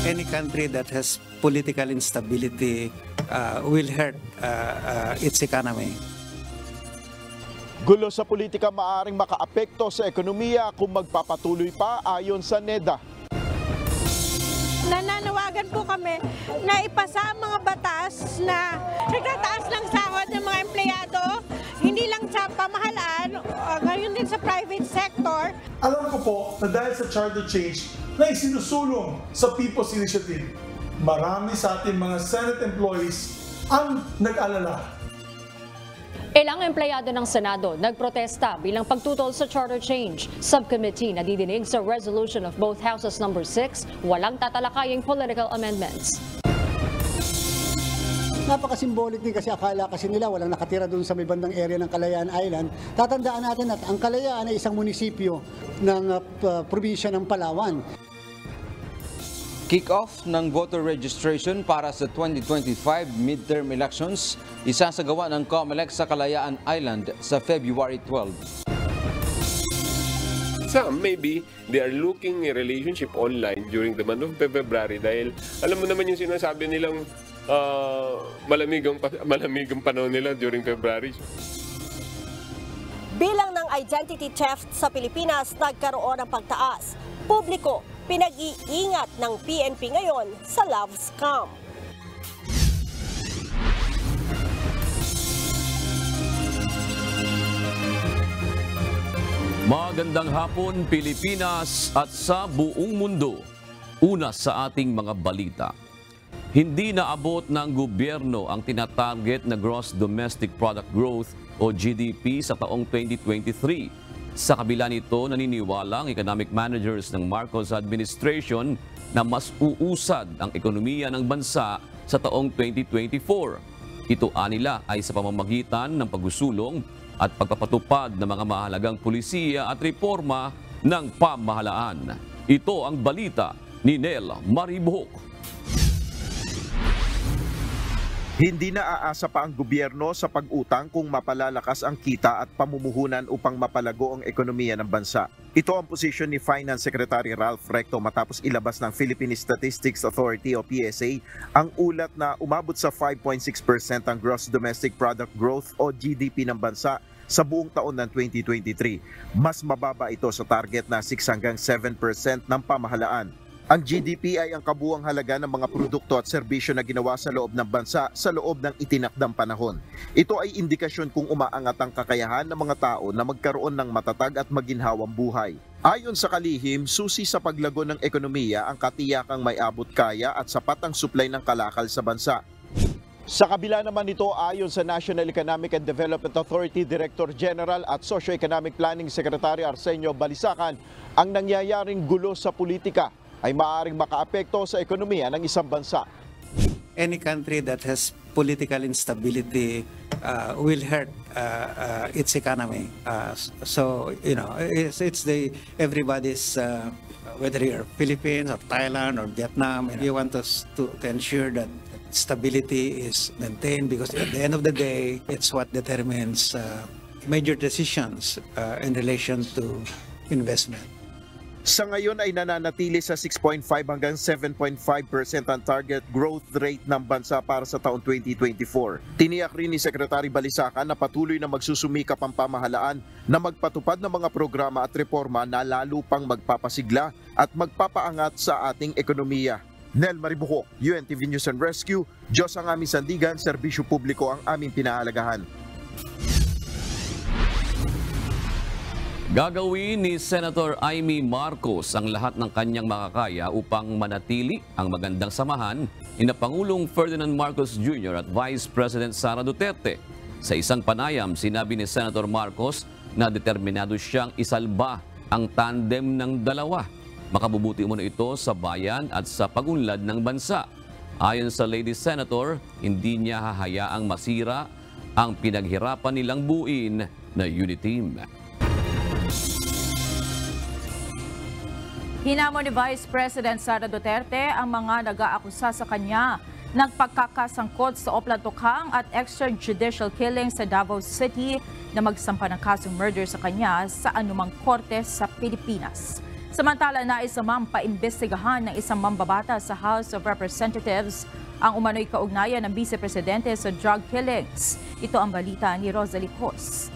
Any country that has political instability will hurt its economy. Gulo sa politika maaaring makaapekto sa ekonomiya kung magpapatuloy pa ayon sa NEDA. Nananawagan po kami na ipasa ang mga batas na nagtataas ng sahod ng mga empleyado, hindi lang sa pamahalaan, ngayon din sa private sector. Alam ko po na dahil sa charter change na isinusulong sa People's Initiative, marami sa ating mga Senate employees ang nag-alala. Ilang empleyado ng Senado nagprotesta bilang pagtutol sa charter change. Subcommittee nadidinig sa resolution of both houses number 6, walang tatalakaying political amendments. Napaka-symbolic din kasi akala kasi nila walang nakatira doon sa may bandang area ng Kalayaan Island. Tatandaan natin at ang Kalayaan ay isang munisipyo ng probinsya ng Palawan. Kick-off ng voter registration para sa 2025 midterm elections isasagawa ng COMELEC sa Kalayaan Island sa February 12. Some, maybe, they are looking a relationship online during the month of February dahil alam mo naman yung sinasabi nilang malamigang panahon nila during February. Bilang ng identity theft sa Pilipinas, nagkaroon ng pagtaas. Publiko, pinag-iingat ng PNP ngayon sa love scam. Magandang hapon Pilipinas at sa buong mundo. Una sa ating mga balita. Hindi naabot ng gobyerno ang tinatarget na Gross Domestic Product Growth o GDP sa taong 2023. Sa kabila nito, naniniwala ang economic managers ng Marcos administration na mas uusad ang ekonomiya ng bansa sa taong 2024. Ito anila ay sa pamamagitan ng pagsusulong at pagpapatupad ng mga mahalagang pulisiya at reforma ng pamahalaan. Ito ang balita ni Nel Maribuhok. Hindi na aasa pa ang gobyerno sa pag-utang kung mapalalakas ang kita at pamumuhunan upang mapalago ang ekonomiya ng bansa. Ito ang posisyon ni Finance Secretary Ralph Recto matapos ilabas ng Philippine Statistics Authority o PSA ang ulat na umabot sa 5.6% ang Gross Domestic Product Growth o GDP ng bansa sa buong taon ng 2023. Mas mababa ito sa target na 6 hanggang 7% ng pamahalaan. Ang GDP ay ang kabuuang halaga ng mga produkto at serbisyo na ginawa sa loob ng bansa sa loob ng itinakdang panahon. Ito ay indikasyon kung umaangat ang kakayahan ng mga tao na magkaroon ng matatag at maginhawang buhay. Ayon sa kalihim, susi sa paglago ng ekonomiya ang katiyakang may abot kaya at sapat ang supply ng kalakal sa bansa. Sa kabila naman nito, ayon sa National Economic and Development Authority Director General at Socio-Economic Planning Secretary Arsenio Balisacan, ang nangyayaring gulo sa politika ay maaaring makaapekto sa ekonomiya ng isang bansa. Any country that has political instability will hurt its economy. So, you know, it's everybody's, whether you're Philippines or Thailand or Vietnam, you want us to ensure that stability is maintained because at the end of the day, it's what determines major decisions in relation to investment. Sa ngayon ay nananatili sa 6.5 hanggang 7.5% ang target growth rate ng bansa para sa taong 2024. Tiniyak rin ni Secretary Balisacan na patuloy na magsusumikap ang pamahalaan na magpatupad ng mga programa at reforma na lalo pang magpapasigla at magpapaangat sa ating ekonomiya. Nel Maribuhok, UNTV News and Rescue, Diyos ang aming sandigan, serbisyo publiko ang aming pinahalagahan. Gagawin ni Senator Amy Marcos ang lahat ng kanyang makakaya upang manatili ang magandang samahan ni Pangulong Ferdinand Marcos Jr. at Vice President Sara Duterte. Sa isang panayam, sinabi ni Senator Marcos na determinado siyang isalba ang tandem ng dalawa. Makabubuti umano ito sa bayan at sa pagunlad ng bansa. Ayon sa Lady Senator, hindi niya hahayaang masira ang pinaghirapan nilang buuin na unity team. Hinamon ni Vice President Sara Duterte ang mga nag-aakusa sa kanya ng pagkakasangkot sa Oplantokhang at extrajudicial killing sa Davao City na magsampa ng kasong murder sa kanya sa anumang korte sa Pilipinas. Samantala, nais namang paimbestigahan ng isang mambabata sa House of Representatives ang umano'y kaugnayan ng Vice Presidente sa drug killings. Ito ang balita ni Rosalie Cos.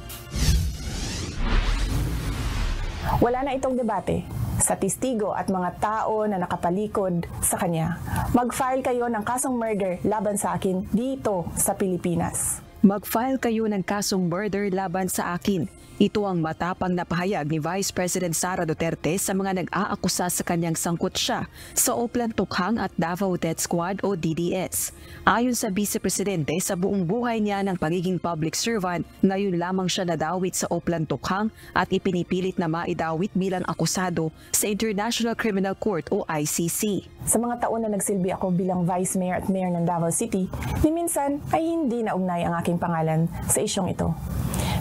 Wala na itong debate sa testigo at mga tao na nakapalikod sa kanya. Mag-file kayo ng kasong murder laban sa akin dito sa Pilipinas. Mag-file kayo ng kasong murder laban sa akin. Ito ang matapang na pahayag ni Vice President Sara Duterte sa mga nag-aakusa sa kanyang sangkot siya sa Oplan Tukhang at Davao Death Squad o DDS. Ayon sa Vice Presidente, sa buong buhay niya ng pagiging public servant, ngayon lamang siya nadawit sa Oplan Tukhang at ipinipilit na maidawit bilang akusado sa International Criminal Court o ICC. Sa mga taon na nagsilbi ako bilang Vice Mayor at Mayor ng Davao City, ni minsan ay hindi naugnay ang aking pangalan sa isyong ito.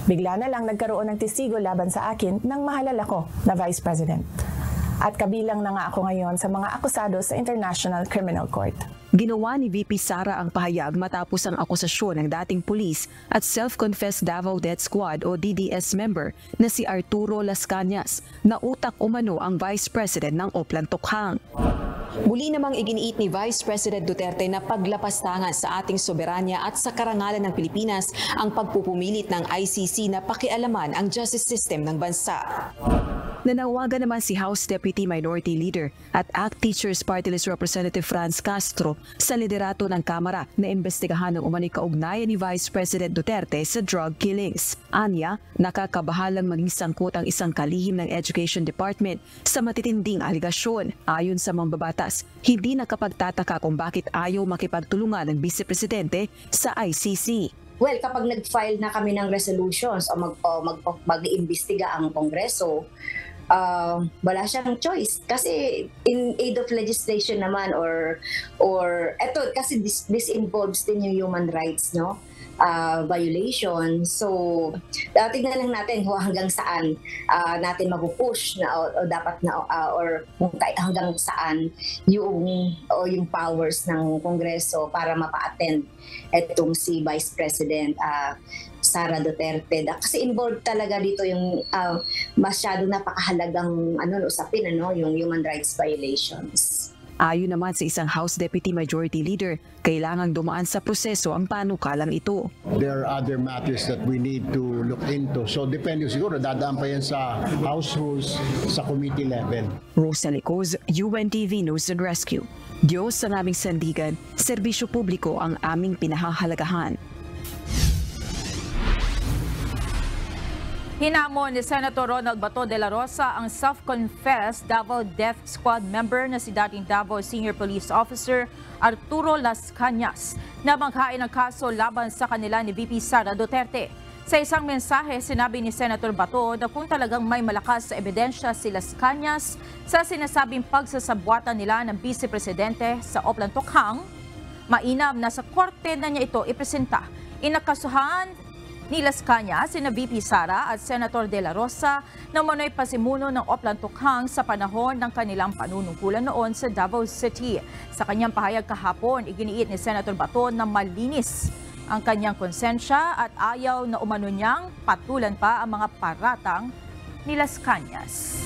Bigla na lang nagkaroon ng testigo laban sa akin nang mahalal ako na Vice President. At kabilang na nga ako ngayon sa mga akusado sa International Criminal Court. Ginawa ni VP Sara ang pahayag matapos ang akusasyon ng dating pulis at self-confessed Davao Death Squad o DDS member na si Arturo Las Cañas na utak umano ang Vice President ng Oplan Tukhang. Muli namang iginiit ni Vice President Duterte na paglapastangan sa ating soberanya at sa karangalan ng Pilipinas ang pagpupumilit ng ICC na pakialaman ang justice system ng bansa. Nanawagan naman si House Deputy Minority Leader at ACT Teachers Party List Representative Franz Castro sa liderato ng Kamara na imbestigahan ng umano'y kaugnayan ni Vice President Duterte sa drug killings. Anya, nakakabahalang maging sangkot ang isang kalihim ng Education Department sa matitinding aligasyon. Ayon sa mambabatas, hindi nakapagtataka kung bakit ayaw makipagtulungan ng Vice Presidente sa ICC. Well, kapag nag-file na kami ng resolutions o mag-iimbestiga ang Kongreso, wala siyang choice kasi in aid of legislation naman or eto kasi this involves din yung human rights, no, violation. So tignan lang natin kung hanggang saan natin mapupush na o dapat na or hanggang saan yung powers ng Kongreso para mapa-attend etong si Vice President Sara Duterte. Kasi involved talaga dito yung masyado napakahalagang usapin, yung human rights violations. Ayon naman sa isang House Deputy Majority Leader, kailangang dumaan sa proseso ang panukalang ito. There are other matters that we need to look into. So depende siguro, dadaan pa yan sa House rules, sa committee level. Rosalie Cos, UNTV News and Rescue. Diyos ang aming sandigan, serbisyo publiko ang aming pinahahalagahan. Hinamon ni Senator Ronald Bato de la Rosa ang self-confessed Davao Death Squad member na si dating Davao Senior Police Officer Arturo Las Cañas na maghain ng kaso laban sa kanila ni VP Sara Duterte. Sa isang mensahe, sinabi ni Senator Bato na kung talagang may malakas sa ebidensya si Las Cañas sa sinasabing pagsasabwatan nila ng Vice Presidente sa Oplan Tukhang, mainam na sa korte na niya ito ipresenta. Inakasuhan ni Las Cañas, sina VP Sara at Senator De La Rosa na umano'y pasimuno ng Oplan Tukhang sa panahon ng kanilang panunungkulan noon sa Davao City. Sa kanyang pahayag kahapon, iginiit ni Senator Bato na malinis ang kanyang konsensya at ayaw na umano niyang patulan pa ang mga paratang ni Las Cañas.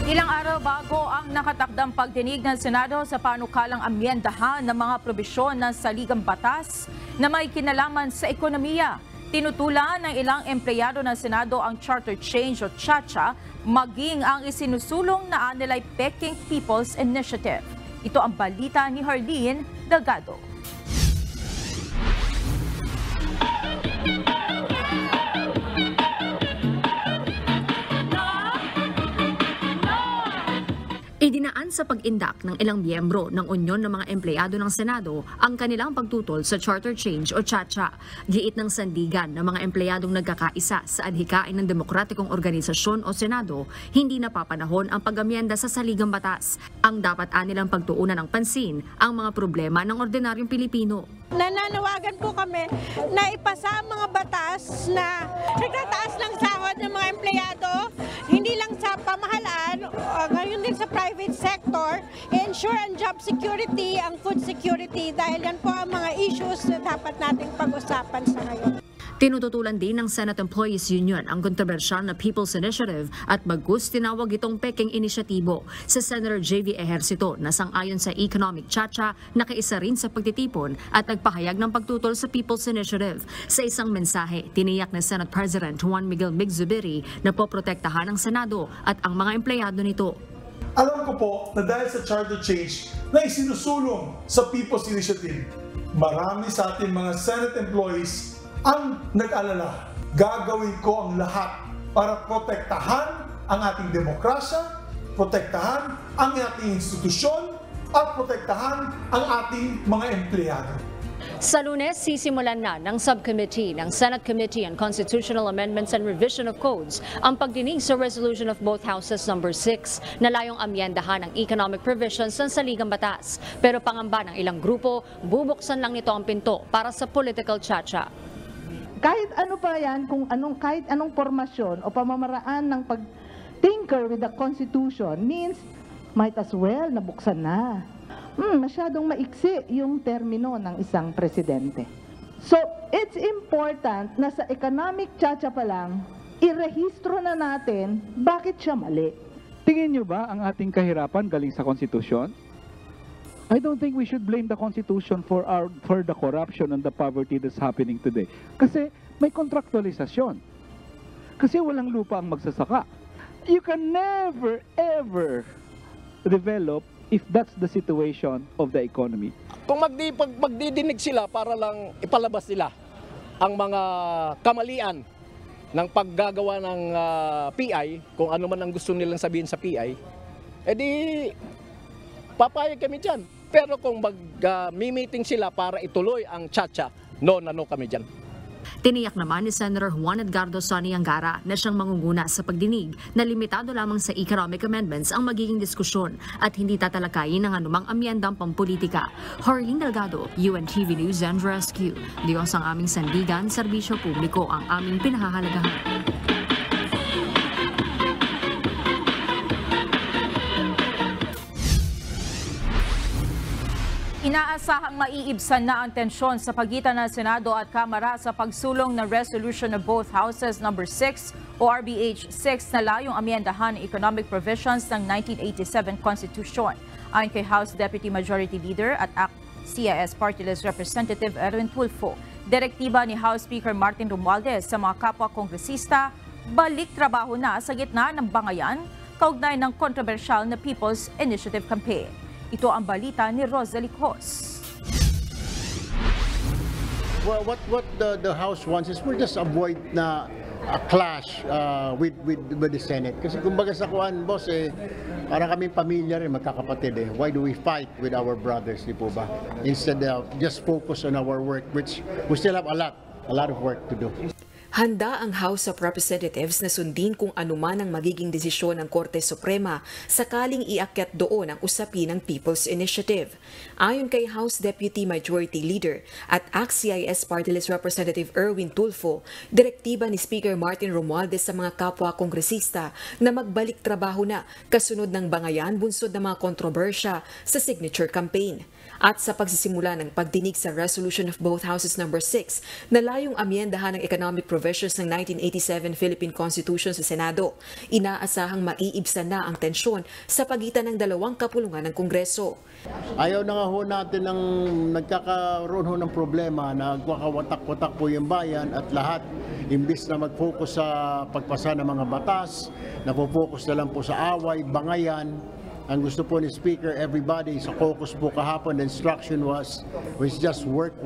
Ilang araw bago ang nakatakdang pagdinig ng Senado sa panukalang amyendahan ng mga probisyon ng saligang batas na may kinalaman sa ekonomiya, tinutulan ng ilang empleyado ng Senado ang charter change o CHA-CHA maging ang isinusulong na anilay Peking People's Initiative. Ito ang balita ni Harleen Delgado. Idinaan sa pag-indak ng ilang miyembro ng Unyon ng mga empleyado ng Senado ang kanilang pagtutol sa charter change o CHA-CHA. Giit ng sandigan ng mga empleyadong nagkakaisa sa adhikain ng demokratikong organisasyon o Senado, hindi napapanahon ang pag-amyenda sa saligang batas. Ang dapat nilang pagtuunan ng pansin ang mga problema ng ordinaryong Pilipino. Nananawagan po kami na ipasa ang mga batas na nagtataas ng sahod ng mga empleyado, hindi lang sa pamahalaan, ngayon din sa private sector, ensure ang job security, ang food security, dahil yan po ang mga issues na dapat nating pag-usapan sa ngayon. Tinututulan din ng Senate Employees Union ang kontrobersyal na People's Initiative at bagkus tinawag itong peking inisyatibo sa Senator J.V. Ejercito na sang-ayon sa economic chacha na kaisa rin sa pagtitipon at nagpahayag ng pagtutol sa People's Initiative. Sa isang mensahe, tiniyak ni Senate President Juan Miguel Mig-Zubiri na poprotektahan ng Senado at ang mga empleyado nito. Alam ko po na dahil sa charter change na isinusulong sa People's Initiative, marami sa ating mga Senate employees ang nag-alala. Gagawin ko ang lahat para protektahan ang ating demokrasya, protektahan ang ating institusyon, at protektahan ang ating mga empleyado. Sa Lunes, sisimulan na ng subcommittee ng Senate Committee on Constitutional Amendments and Revision of Codes ang pagdinig sa resolution of both houses number 6 na layong amyendahan ang economic provisions ng saligang batas. Pero pangamba ng ilang grupo, bubuksan lang nito ang pinto para sa political chacha. Kahit ano pa yan, kahit anong formasyon o pamamaraan ng pag-tinker with the Constitution means might as well nabuksan na. Masyadong maiksi yung termino ng isang presidente. So, it's important na sa economic chacha pa lang, irehistro na natin bakit siya mali. Tingin nyo ba ang ating kahirapan galing sa Constitution? I don't think we should blame the Constitution for the corruption and the poverty that's happening today. Kasi may kontraktualisasyon. Kasi walang lupa ang magsasaka. You can never, ever develop if that's the situation of the economy. Kung magdidinig sila para lang ipalabas nila ang mga kamalian ng paggagawa ng PI, kung ano man ang gusto nilang sabihin sa PI, edi papayag kami dyan. Pero kung mag-meeting sila para ituloy ang chacha, no kami dyan. Tiniyak naman ni Senator Juan Edgardo Sonny Angara na siyang mangunguna sa pagdinig na limitado lamang sa economic amendments ang magiging diskusyon at hindi tatalakayin ng anumang amyendang pampolitika. Harleen Delgado, UNTV News and Rescue. Diyos ang aming sandigan, serbisyo publiko ang aming pinahahalagahan. Inaasahang maiibsan na ang tensyon sa pagitan ng Senado at Kamara sa pagsulong ng resolution of both houses number 6 o RBH 6 na layong amyendahan ng economic provisions ng 1987 Constitution. Ayon kay House Deputy Majority Leader at ACT-CIS Party List Representative Erwin Tulfo, direktiba ni House Speaker Martin Romualdez sa mga kapwa kongresista, balik trabaho na sa gitna ng bangayan kaugnay ng kontrobersyal na People's Initiative Campaign. Ito ang balita ni Rosalie Cos. Well, what the House wants is we'll just avoid na a clash with the Senate. Kasi kumbaga sa kuan, boss, parang kaming pamilya rin, magkakapatid. Why do we fight with our brothers, di po ba? Instead of just focus on our work, which we still have a lot of work to do. Handa ang House of Representatives na sundin kung anuman ang magiging desisyon ng Korte Suprema sakaling iakyat doon ang usapin ng People's Initiative. Ayon kay House Deputy Majority Leader at ACT-CIS Party List Representative Erwin Tulfo, direktiba ni Speaker Martin Romualdez sa mga kapwa kongresista na magbalik trabaho na kasunod ng bangayan bunsod ng mga kontrobersya sa signature campaign. At sa pagsisimula ng pagdinig sa resolution of both houses number 6 na layong amyendahan ng economic provisions ng 1987 Philippine Constitution sa Senado, inaasahang maiibsan na ang tensyon sa pagitan ng dalawang kapulungan ng Kongreso. Ayaw na nga ho natin ng nagkakaroon ho ng problema na nagwakawatak-watak po yung bayan at lahat, imbis na mag-focus sa pagpasa ng mga batas, napo-focus na lang po sa away, bangayan. Ang gusto po ni Speaker, everybody, sa caucus po kahapon, the instruction was just work.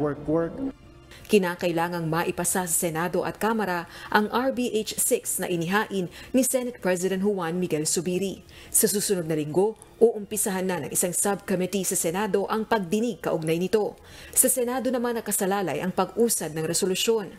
Kinakailangang maipasa sa Senado at Kamara ang RBH 6 na inihain ni Senate President Juan Miguel Zubiri. Sa susunod na linggo, uumpisahan na ng isang subcommittee sa Senado ang pagdinig kaugnay nito. Sa Senado naman nakasalalay ang pag-usad ng resolusyon.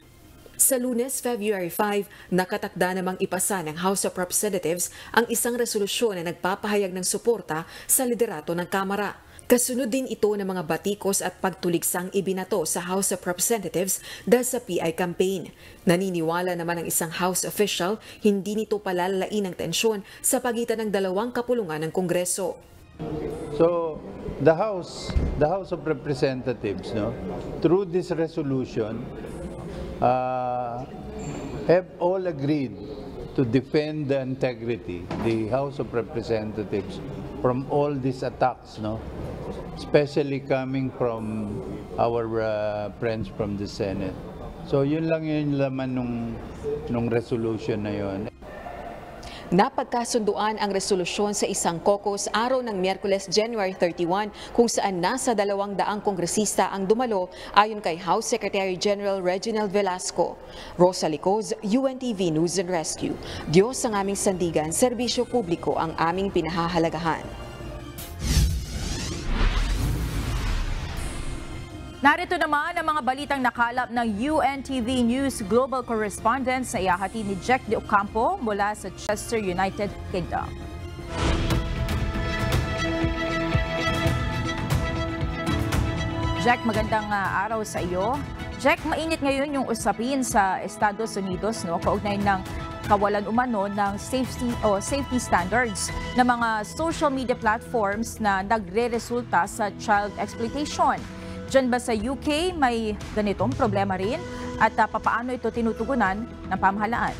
Sa Lunes, February 5, nakatakda namang ipasa ng House of Representatives ang isang resolusyon na nagpapahayag ng suporta sa liderato ng Kamara. Kasunod din ito ng mga batikos at pagtuligsang ibinato sa House of Representatives dahil sa PI campaign. Naniniwala naman ang isang House official, hindi nito palalain ang tensyon sa pagitan ng dalawang kapulungan ng Kongreso. So, the House of Representatives, through this resolution, have all agreed to defend the integrity, the House of Representatives, from all these attacks, no? Especially coming from our friends from the Senate. So yun lang yung laman nung resolution na yun. Napagkasunduan ang resolusyon sa isang caucus araw ng Miyerkules, January 31, kung saan nasa 200 kongresista ang dumalo ayon kay House Secretary General Reginald Velasco. Rosa Licoz, UNTV News and Rescue. Diyos ang aming sandigan, serbisyo publiko ang aming pinahahalagahan. Narito naman ang mga balitang nakalap ng UNTV News Global Correspondents na ihahatid ni Jack De Ocampo mula sa Chester, United Kingdom. Jack, magandang araw sa iyo. Jack, mainit ngayon yung usapin sa Estados Unidos, no? Kaugnay ng kawalan umano ng safety standards ng mga social media platforms na nagre-resulta sa child exploitation. Diyan ba sa UK may ganitong problema rin at papaano ito tinutugunan ng pamahalaan?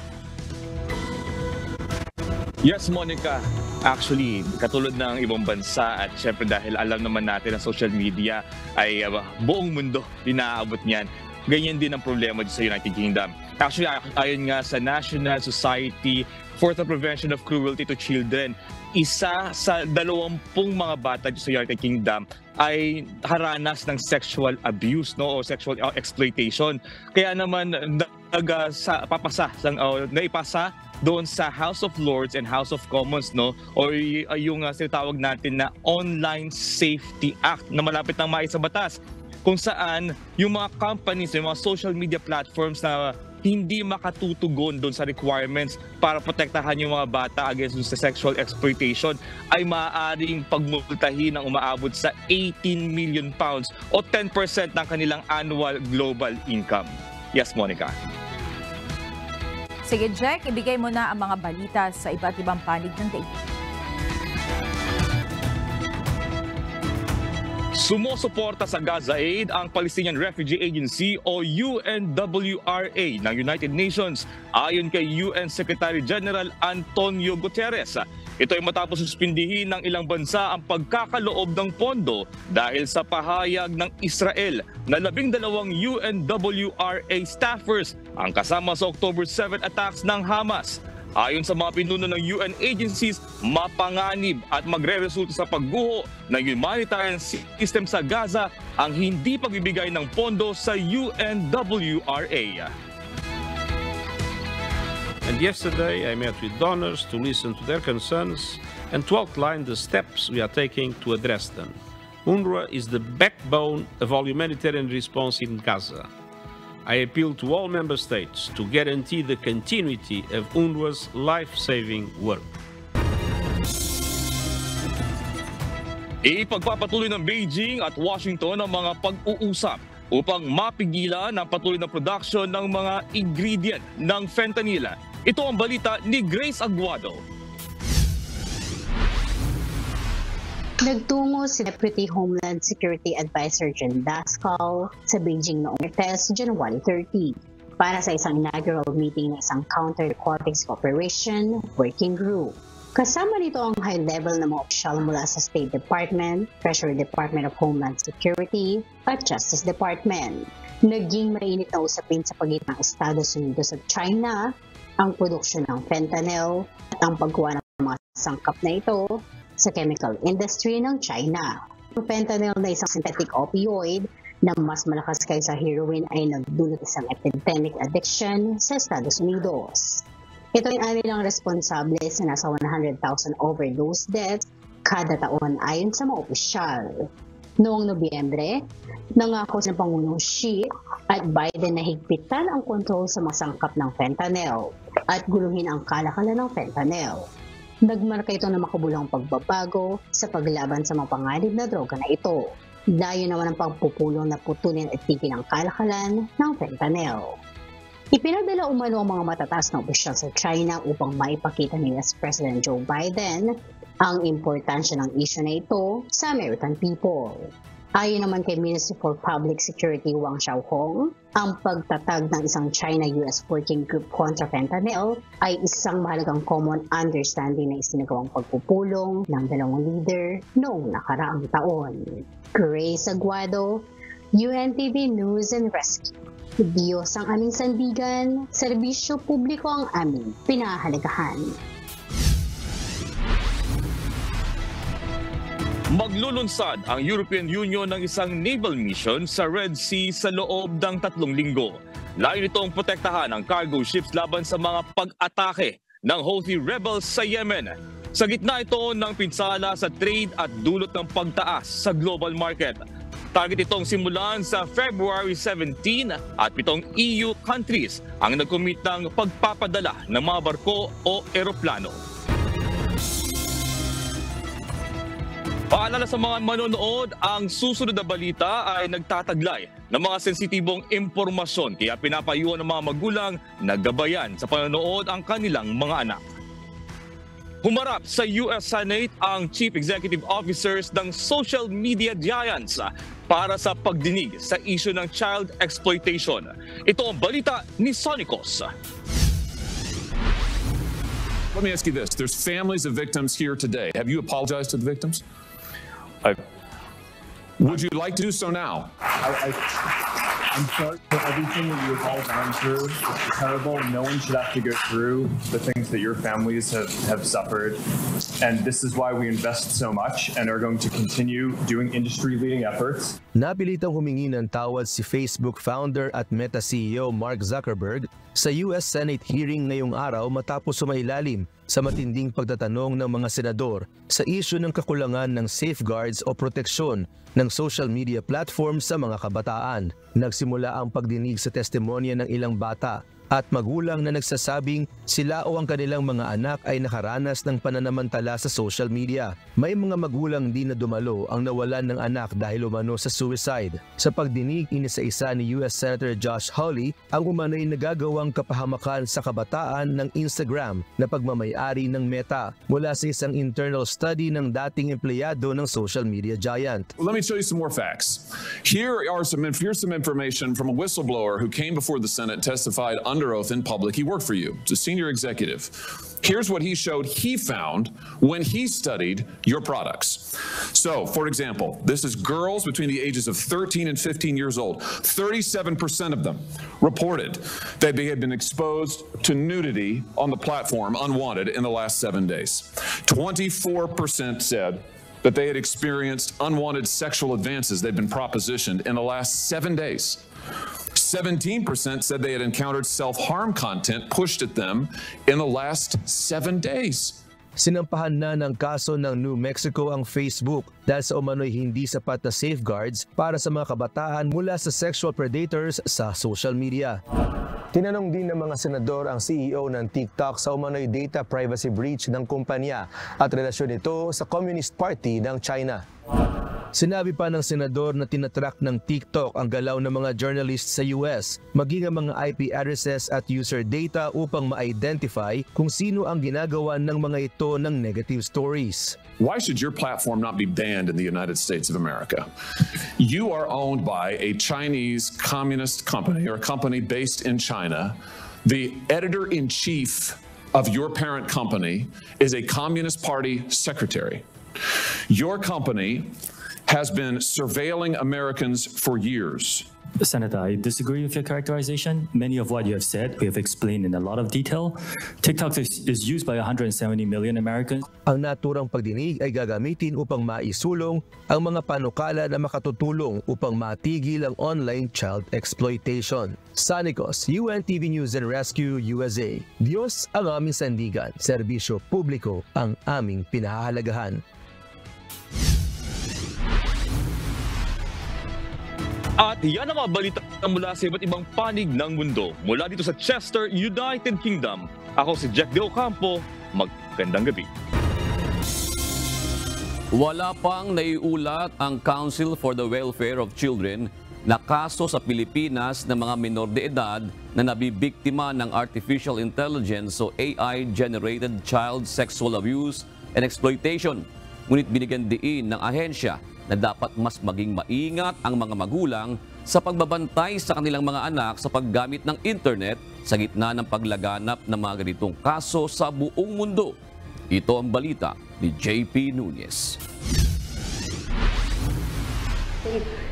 Yes, Monica. Actually, katulad ng ibang bansa at syempre dahil alam naman natin na social media ay buong mundo dinaabot niyan. Ganyan din ang problema sa United Kingdom. Actually, ayon nga sa National Society for the Prevention of Cruelty to Children, isa sa 20 mga bata sa United Kingdom ay haranas ng sexual abuse, no, o sexual exploitation. Kaya naman naipasa doon sa House of Lords and House of Commons, no, o yung sinatawag natin na Online Safety Act na malapit nang maisa batas, kung saan yung mga companies, yung mga social media platforms na hindi makatutugon doon sa requirements para protektahan yung mga bata against sa sexual exploitation ay maaaring pagmultahin ng umaabot sa 18 million pounds o 10% ng kanilang annual global income. Yes, Monica. Sige, Jack, ibigay mo na ang mga balita sa iba't ibang panig ng daigdig. Sumusuporta sa Gaza Aid ang Palestinian Refugee Agency o UNWRA ng United Nations ayon kay UN Secretary General Antonio Guterres. Ito ay matapos suspindihin ng ilang bansa ang pagkakaloob ng pondo dahil sa pahayag ng Israel na 12 UNWRA staffers ang kasama sa October 7 attacks ng Hamas. Ayon sa mga pinuno ng UN agencies, mapanganib at magre-resulta sa pagguho ng humanitarian system sa Gaza ang hindi pagbibigay ng pondo sa UNWRA. And yesterday I met with donors to listen to their concerns and to outline the steps we are taking to address them. UNRWA is the backbone of all humanitarian response in Gaza. I appeal to all member states to guarantee the continuity of UNRWA's life-saving work. Ipagpapatuloy ng Beijing at Washington ang mga pag-uusap upang mapigilan ang patuloy na production ng mga ingredient ng fentanyl. Ito ang balita ni Grace Aguado. Nagtungo si Deputy Homeland Security Advisor Jen Daskal sa Beijing noong Martes, January 30 para sa isang inaugural meeting ng isang Counter-Narcotics Cooperation Working Group. Kasama nito ang high-level na mga opisyal mula sa State Department, Treasury Department of Homeland Security at Justice Department. Naging mainit na usapin sa pagitan ng Estados Unidos at China ang produksyon ng fentanyl at ang paggawa ng mga sangkap na ito sa chemical industry ng China. Ang fentanyl na isang synthetic opioid na mas malakas kaysa heroin ay nagdulot isang epidemic addiction sa Estados Unidos. Ito ay anilang responsable sa nasa 100,000 overdose deaths kada taon ayon sa mga opisyal. Noong Nobyembre, nangako sa Pangulong Xi at Biden na higpitan ang kontrol sa mga sangkap ng fentanyl at guluhin ang kalakalan ng fentanyl. Nagmarka ito na makabulang pagbabago sa paglaban sa mga panganib na droga na ito. Dayo naman ang pagpupulong na putulin at tigil ang kalakalan ng fentanyl. Ipinadala umano ang mga matataas na opisyal sa China upang maipakita ni US President Joe Biden ang importansya ng issue na ito sa American people. Ayon naman kay Minister for Public Security Wang Xiaohong, ang pagtatag ng isang China-US Working Group kontra fentanyl ay isang mahalagang common understanding na isinagawang pagpupulong ng dalawang leader noong nakaraang taon. Grace Aguado, UNTV News and Rescue. Diyos ang aming sandigan, serbisyo publiko ang aming pinahahalagahan. Maglulunsad ang European Union ng isang naval mission sa Red Sea sa loob ng 3 linggo. Layo nitong protektahan ang cargo ships laban sa mga pag-atake ng Houthi rebels sa Yemen. Sa gitna ito ng pinsala sa trade at dulot ng pagtaas sa global market. Target itong simulan sa February 17 at 7 EU countries ang nag-commit ng pagpapadala ng mga barko o eroplano. Paalala sa mga manonood, ang susunod na balita ay nagtataglay ng mga sensitibong impormasyon kaya pinapayuhan ng mga magulang na gabayan sa panonood ang kanilang mga anak. Humarap sa US Senate ang Chief Executive Officers ng social media giants para sa pagdinig sa issue ng child exploitation. Ito ang balita ni Sonicos. Let me ask you this. There's families of victims here today. Have you apologized to the victims? Would you like to do so now? I'm sorry for everything that you've all gone through. It's terrible. No one should have to go through the things that your families have suffered. And this is why we invest so much and are going to continue doing industry-leading efforts. Napilitang humingi ng tawad si Facebook founder at Meta CEO Mark Zuckerberg sa US Senate hearing ngayong araw matapos sumailalim sa matinding pagtatanong ng mga senador sa isyu ng kakulangan ng safeguards o proteksyon ng social media platforms sa mga kabataan. Nagsimula ang pagdinig sa testimonya ng ilang bata at magulang na nagsasabing sila o ang kanilang mga anak ay nakaranas ng pananamantala sa social media. May mga magulang din na dumalo ang nawalan ng anak dahil umano sa suicide. Sa pagdinig, inisa-isa ni US Senator Josh Hawley ang umano'y nagagawang kapahamakan sa kabataan ng Instagram na pagmamayari ng Meta mula sa isang internal study ng dating empleyado ng social media giant. Let me show you some more facts. Here's some information from a whistleblower who came before the Senate, testified under oath in public. He worked for you. It's a senior executive. Here's what he showed he found when he studied your products. So, for example, this is girls between the ages of 13 and 15 years old. 37% of them reported that they had been exposed to nudity on the platform unwanted in the last 7 days. 24% said that they had experienced unwanted sexual advances they'd been propositioned in the last 7 days. 17% said they had encountered self-harm content pushed at them in the last 7 days. Sinampahan na ng kaso ng New Mexico ang Facebook dahil sa umano'y hindi sapat na safeguards para sa mga kabataan mula sa sexual predators sa social media. Tinanong din ng mga senador ang CEO ng TikTok sa umano'y data privacy breach ng kumpanya at relasyon nito sa Communist Party ng China. Sinabi pa ng senador na tinatrack ng TikTok ang galaw ng mga journalists sa US, maging ang mga IP addresses at user data upang ma-identify kung sino ang ginagawa ng mga ito ng negative stories. Why should your platform not be banned in the United States of America? You are owned by a Chinese communist company or a company based in China. The editor-in-chief of your parent company is a Communist Party secretary. Your company has been surveilling Americans for years. Senator, I disagree with your characterization. Many of what you have said, we have explained in a lot of detail. TikTok is used by 170 million Americans. Ang naturang pagdinig ay gagamitin upang maisulong ang mga panukala na makatutulong upang matigil ang online child exploitation. Sonicos, UNTV News and Rescue, USA. Diyos ang aming sandigan, serbisyo publiko ang aming pinahahalagahan. At yan ang mga balita mula sa iba't ibang panig ng mundo. Mula dito sa Chester, United Kingdom, ako si Jack De Ocampo. Magandang gabi. Wala pang naiulat ang Council for the Welfare of Children na kaso sa Pilipinas ng mga minor de edad na nabibiktima ng artificial intelligence o AI-generated child sexual abuse and exploitation. Ngunit binigyan diin ng ahensya na dapat mas maging maingat ang mga magulang sa pagbabantay sa kanilang mga anak sa paggamit ng internet sa gitna ng paglaganap ng mga ganitong kaso sa buong mundo. Ito ang balita ni JP Nunez.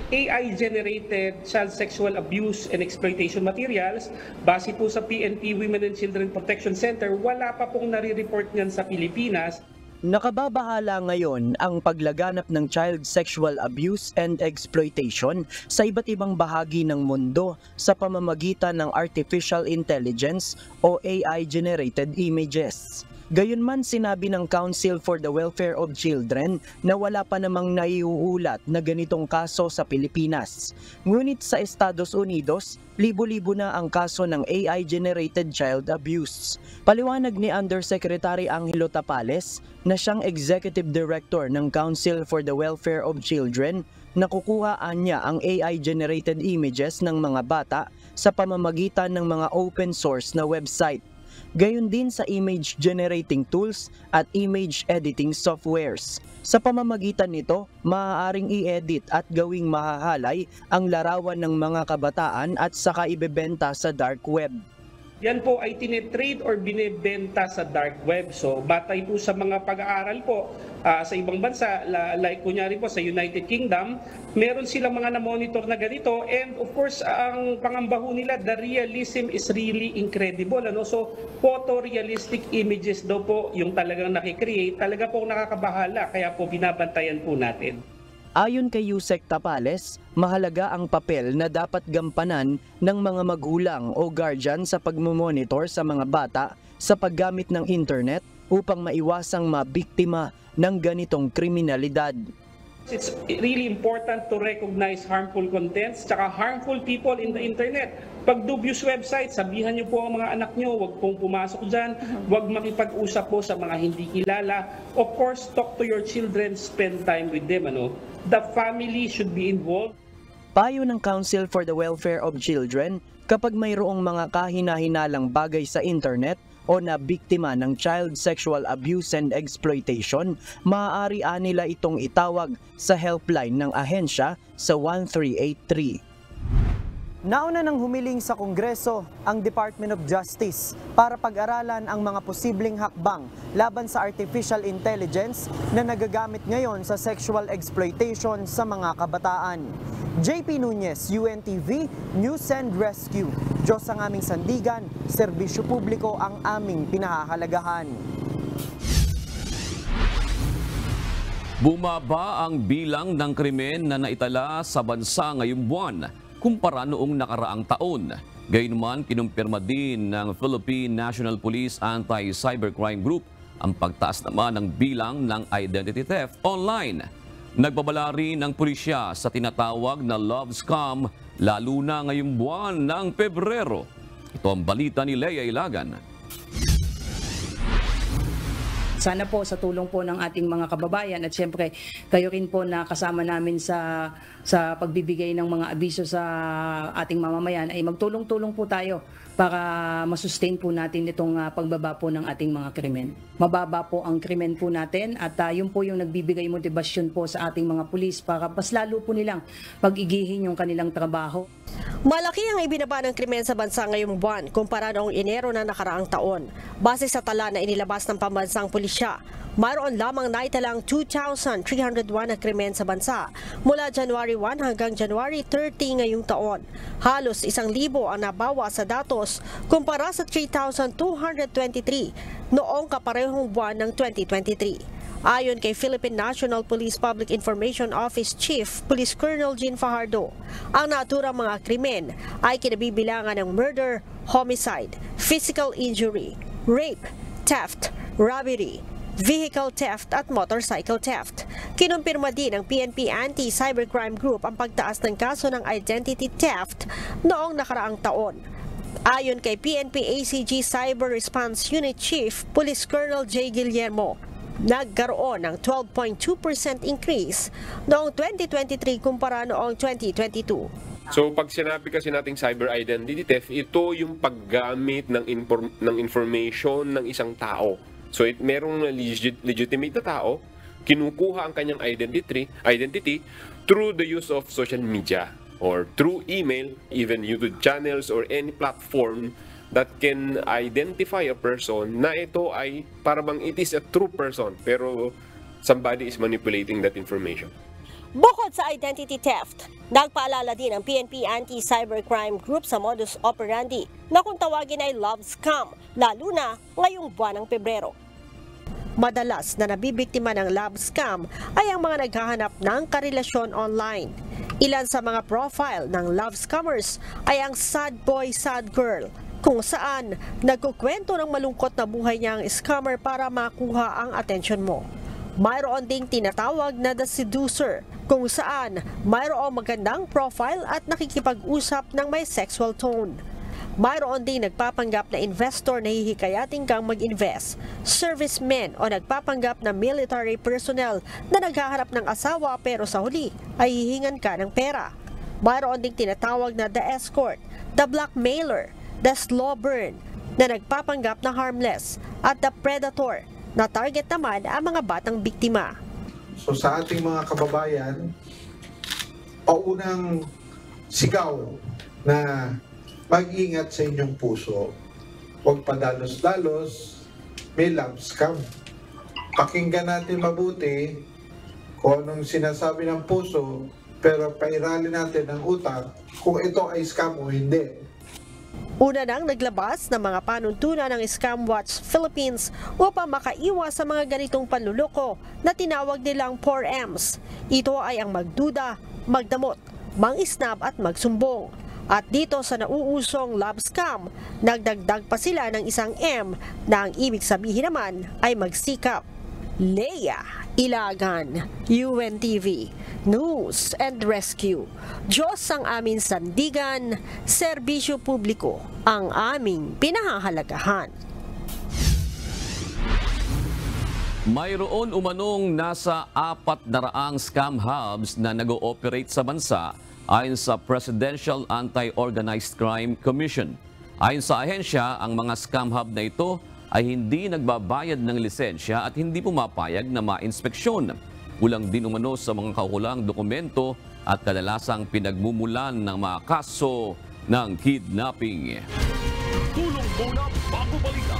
AI-generated child sexual abuse and exploitation materials, base po sa PNP Women and Children Protection Center, wala pa pong nare-report niyan sa Pilipinas. Nakababahala ngayon ang paglaganap ng child sexual abuse and exploitation sa iba't ibang bahagi ng mundo sa pamamagitan ng artificial intelligence o AI-generated images. Gayunman, sinabi ng Council for the Welfare of Children na wala pa namang naiuulat na ganitong kaso sa Pilipinas. Ngunit sa Estados Unidos, libo-libo na ang kaso ng AI-generated child abuse. Paliwanag ni Undersecretary Angelo Tapales na siyang Executive Director ng Council for the Welfare of Children, nakukuhaan niya ang AI-generated images ng mga bata sa pamamagitan ng mga open source na website. Gayon din sa image generating tools at image editing softwares. Sa pamamagitan nito, maaaring i-edit at gawing mahahalay ang larawan ng mga kabataan at saka ibebenta sa dark web. Yan po ay tinetrade or binebenta sa dark web. So batay po sa mga pag-aaral po sa ibang bansa, like kunyari po sa United Kingdom, meron silang mga na-monitor na ganito, and of course ang pangambaho nila, the realism is really incredible. So photorealistic images daw po yung talagang nakikreate, talaga po nakakabahala, kaya po binabantayan po natin. Ayon kay Yusek Tapales, mahalaga ang papel na dapat gampanan ng mga magulang o guardian sa pagmomonitor sa mga bata sa paggamit ng internet upang maiwasang mabiktima ng ganitong kriminalidad. It's really important to recognize harmful contents tsaka harmful people in the internet. Pag dubious website, sabihan niyo po ang mga anak niyo, huwag pong pumasok dyan, huwag makipag-usap po sa mga hindi kilala. Of course, talk to your children, spend time with them. The family should be involved. Payo ng Council for the Welfare of Children, kapag mayroong mga kahina-hinalang bagay sa internet o na biktima ng child sexual abuse and exploitation, maaari nila itong itawag sa helpline ng ahensya sa 1383. Nauna nang humiling sa Kongreso ang Department of Justice para pag-aralan ang mga posibleng hakbang laban sa artificial intelligence na nagagamit ngayon sa sexual exploitation sa mga kabataan. JP Nunez, UNTV, News and Rescue. Diyos ang aming sandigan, serbisyo publiko ang aming pinahahalagahan. Bumaba ang bilang ng krimen na naitala sa bansa ngayong buwan kumpara noong nakaraang taon. Gayunman, kinumpirma din ng Philippine National Police Anti-Cybercrime Group ang pagtaas naman ng bilang ng identity theft online. Nagbabala rin ang pulisya sa tinatawag na love scam lalo na ngayong buwan ng Pebrero. Ito ang balita ni Leia Ilagan. Sana po sa tulong po ng ating mga kababayan at siyempre kayo rin po na kasama namin sa pagbibigay ng mga abiso sa ating mamamayan ay magtulong-tulong po tayo para masustain po natin itong pagbaba po ng ating mga krimen. Mababa po ang krimen po natin at yun po yung nagbibigay motibasyon po sa ating mga pulis para mas lalo po nilang pag-igihin yung kanilang trabaho. Malaki ang ibinaba ng krimen sa bansa ngayong buwan kumpara noong Enero na nakaraang taon. Base sa tala na inilabas ng pambansang pulisya, mayroon lamang naitalang 2,301 na krimen sa bansa mula January 1 hanggang January 30 ngayong taon. Halos 1,000 ang nabawa sa datos kumpara sa 3,223 noong kaparehong buwan ng 2023. Ayon kay Philippine National Police Public Information Office Chief Police Colonel Jean Fajardo, ang naturang mga krimen ay kinabibilangan ng murder, homicide, physical injury, rape, theft, robbery, vehicle theft at motorcycle theft. Kinumpirma din ng PNP Anti-Cybercrime Group ang pagtaas ng kaso ng identity theft noong nakaraang taon. Ayon kay PNP ACG Cyber Response Unit Chief Police Colonel J. Guillermo, nagkaroon ng 12.2% increase noong 2023 kumpara noong 2022. So pag sinabi kasi nating cyber identity theft, ito yung paggamit ng information ng isang tao. So merong legitimate na tao, kinukuha ang kanyang identity through the use of social media or through email, even YouTube channels or any platform that can identify a person na ito ay parang it is a true person pero somebody is manipulating that information. Bukod sa identity theft, nagpaalala din ang PNP Anti-Cybercrime Group sa modus operandi na kung tawagin ay love scam, lalo na ngayong buwan ng Pebrero. Madalas na nabibiktima ng love scam ay ang mga naghahanap ng karelasyon online. Ilan sa mga profile ng love scammers ay ang sad boy, sad girl, kung saan nagkukwento ng malungkot na buhay niya ang scammer para makuha ang atensyon mo. Mayroon ding tinatawag na the seducer, kung saan mayroong magandang profile at nakikipag-usap ng may sexual tone. Mayroon ding nagpapanggap na investor na hihikayatin kang mag-invest, servicemen o nagpapanggap na military personnel na naghahanap ng asawa pero sa huli ay hihingan ka ng pera. Mayroon ding tinatawag na the escort, the blackmailer, the slow burn na nagpapanggap na harmless at the predator na target naman ang mga batang biktima. So sa ating mga kababayan, paunang sigaw na mag-ingat sa inyong puso. Huwag padalos-dalos, may love scam. Pakinggan natin mabuti kung anong sinasabi ng puso, pero pairalin natin ang utak kung ito ay scam o hindi. Una nang naglabas ng mga panuntunan ng Scam Watch Philippines upang makaiwas sa mga ganitong panluloko na tinawag nilang 4Ms. Ito ay ang magduda, magdamot, mangisnab at magsumbong. At dito sa nauusong love scam, nagdagdag pa sila ng isang M na ang ibig sabihin naman ay magsikap. Leia Ilagan, UNTV, News and Rescue. Diyos ang aming sandigan, serbisyo publiko ang aming pinahahalagahan. Mayroon umanong nasa 400 scam hubs na nag-ooperate sa bansa ayon sa Presidential Anti-Organized Crime Commission. Ayon sa ahensya, ang mga scam hub na ito ay hindi nagbabayad ng lisensya at hindi pumapayag na ma-inspeksyon. Kulang din umano sa mga kaukulang dokumento at kadalasang pinagmumulan ng mga kaso ng kidnapping. Tulong muna bago balita.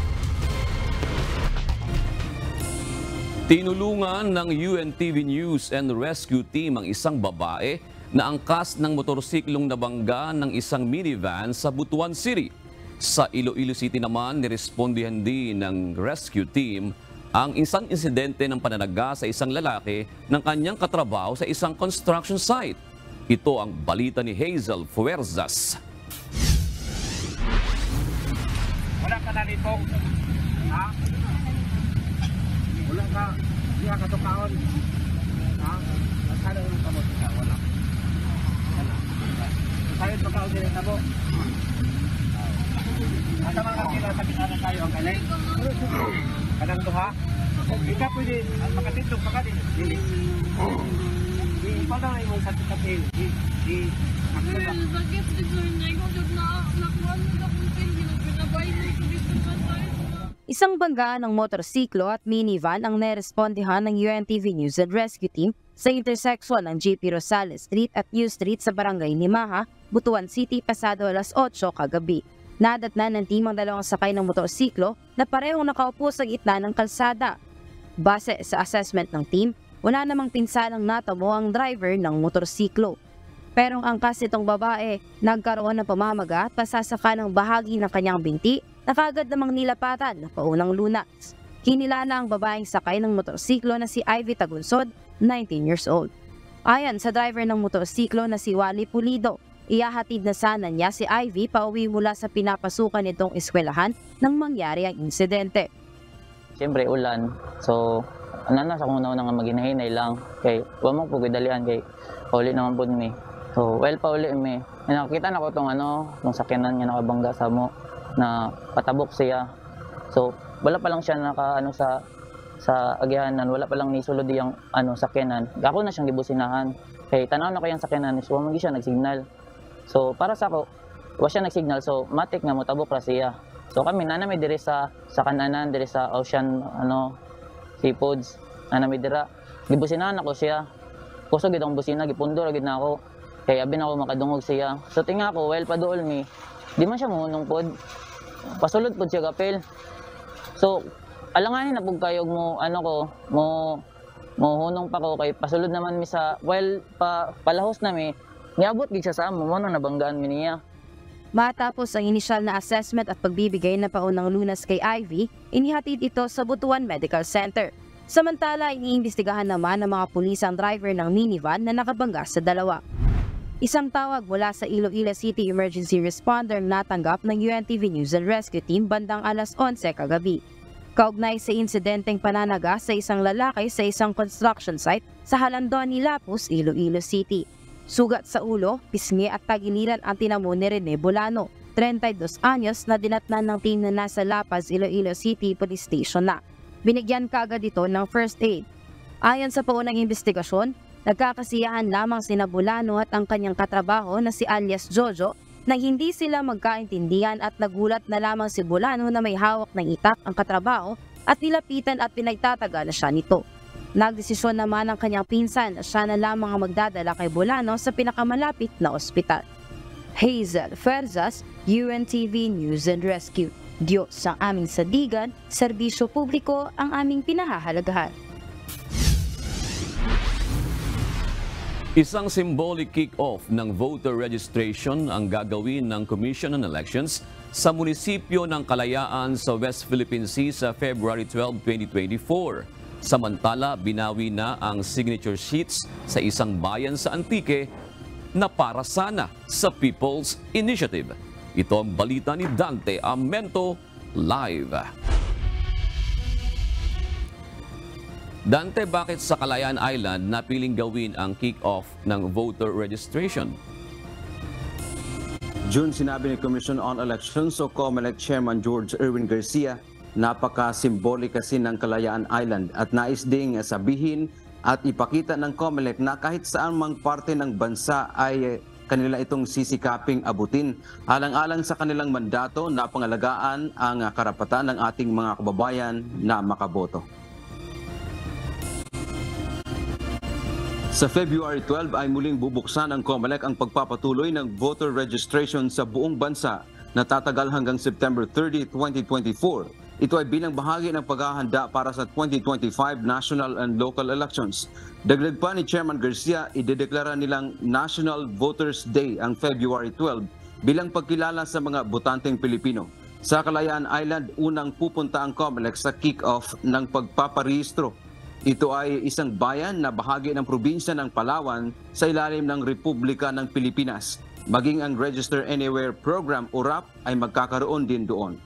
Tinulungan ng UNTV News and Rescue Team ang isang babae na angkas ng motorsiklong nabangga ng isang minivan sa Butuan City. Sa Iloilo City naman, nirespondihan din ng rescue team ang isang insidente ng pananaga sa isang lalaki ng kanyang katrabaho sa isang construction site. Ito ang balita ni Hazel Fuerzas. Wala ka na nito. Ha? Wala ka. Hindi ka katukaon. Ha? Masala yung kamot ka. Wala. Wala. Sayot pagkaon sila na po. At ang mga kila sa kinanan tayo ang kanay. Kanang duha. Ika pwede makatitog pa ka din. Dili. Ipala na yung sa titabil. Bakit dito niya yung nakuha mo na kung pinabay mo yung Isang bangga ng motorsiklo at minivan ang nerespondihan ng UNTV News and Rescue Team sa intersection ng GP Rosales Street at U Street sa Barangay Limaha, Butuan City, pasado alas 8 kagabi. Nadatnan ng team ang dalawang sakay ng motorsiklo na parehong nakaupo sa gitna ng kalsada. Base sa assessment ng team, wala namang pinsalang natamo ang driver ng motorsiklo. Pero ang angkas nitong babae, nagkaroon ng pamamaga at pasasaka ng bahagi ng kanyang binti na kagad namang nilapatan ng paunang lunas. Kinilala ang babaeng sakay ng motorsiklo na si Ivy Tagunsod, 19 years old. Ayon sa driver ng motorsiklo na si Wally Pulido, iyahatid na sana niya si Ivy pauwi mula sa pinapasukan nitong eskwelahan nang mangyari ang insidente. Siyempre ulan, so nasa kung una nga maginahinay lang kay wa mo po gidalian kay uli naman po mi. So well pa uli mi. Nakita na ko tong tong sakyanan niya nakabangga sa mo na patabok siya. So wala pa lang siya sa agyanan, wala pa lang ni sulod yang sakyanan. Ako na siyang gibusinahan. Kay tanaw na ko yang sakyanan is wa man siya nagsignal. So para sa ako, wa siya nagsignal, so matik nga mo tabok ra siya. So kami nanami diri sa kananan, diri sa Ocean Seafoods, nanami dira. Gibusinahan ako siya. Kusog gid ang busina, gipundo ra gid na ako. Kaya abi na ako makadungog siya. So tinga ko, well pa dool mi. Di man siya mohunong pod. Pasulod pod siya gapil. So alanganin na pug kayo mo mohunong pa ko kay pasulod naman mi sa palahos na mi. Niabot gid siya sa amo mo nang nabanggaan mi niya. Matapos ang inisyal na assessment at pagbibigay ng paunang lunas kay Ivy, inihatid ito sa Butuan Medical Center. Samantala, iniimbestigahan naman ng mga pulis ang driver ng minivan na nakabangga sa dalawa. Isang tawag mula sa Iloilo City Emergency Responder natanggap ng UNTV News and Rescue Team bandang alas 11 kagabi. Kaugnay sa insidenteng pananaga sa isang lalaki sa isang construction site sa Halandoni, Lapus, Iloilo City. Sugat sa ulo, pisngi at tagiliran ang tinamo ni Rene Bolano, 32 anyos na dinatnan ng team na nasa Lapaz, Iloilo City Police Station na. Binigyan kaagad ito ng first aid. Ayon sa paunang investigasyon, nagkakasiyahan lamang sina Bolano at ang kanyang katrabaho na si alias Jojo nang hindi sila magkaintindihan at nagulat na lamang si Bolano na may hawak ng itak ang katrabaho at nilapitan at pinagtatagal siya nito. Nagdesisyon naman ang kanyang pinsan na siya na lamang ang magdadala kay Bolano sa pinakamalapit na ospital. Hazel Ferzas, UNTV News and Rescue. Diyos ang aming sadigan, serbisyo publiko ang aming pinahahalagahan. Isang symbolic kick-off ng voter registration ang gagawin ng Commission on Elections sa munisipyo ng Kalayaan sa West Philippine Sea sa February 12, 2024. Samantala, binawi na ang signature sheets sa isang bayan sa Antique na para sana sa People's Initiative. Ito ang balita ni Dante Amento live. Dante, bakit sa Kalayaan Island napiling gawin ang kick-off ng voter registration? June, sinabi ni Commission on Elections o COMELEC Chairman George Erwin Garcia, napaka-symbolic kasi ng Kalayaan Island at nais ding sabihin at ipakita ng COMELEC na kahit saan mang parte ng bansa ay kanila itong sisikaping abutin. Alang-alang sa kanilang mandato na pangalagaan ang karapatan ng ating mga kababayan na makaboto. Sa February 12 ay muling bubuksan ng COMELEC ang pagpapatuloy ng voter registration sa buong bansa na tatagal hanggang September 30, 2024. Ito ay bilang bahagi ng paghahanda para sa 2025 national and local elections. Dagdag pa ni Chairman Garcia, idedeklara nilang National Voters Day ang February 12 bilang pagkilala sa mga botanteng Pilipino. Sa Kalayaan Island, unang pupunta ang COMELEC sa kick-off ng pagpaparehistro. Ito ay isang bayan na bahagi ng probinsya ng Palawan sa ilalim ng Republika ng Pilipinas. Maging ang Register Anywhere program o RAP ay magkakaroon din doon.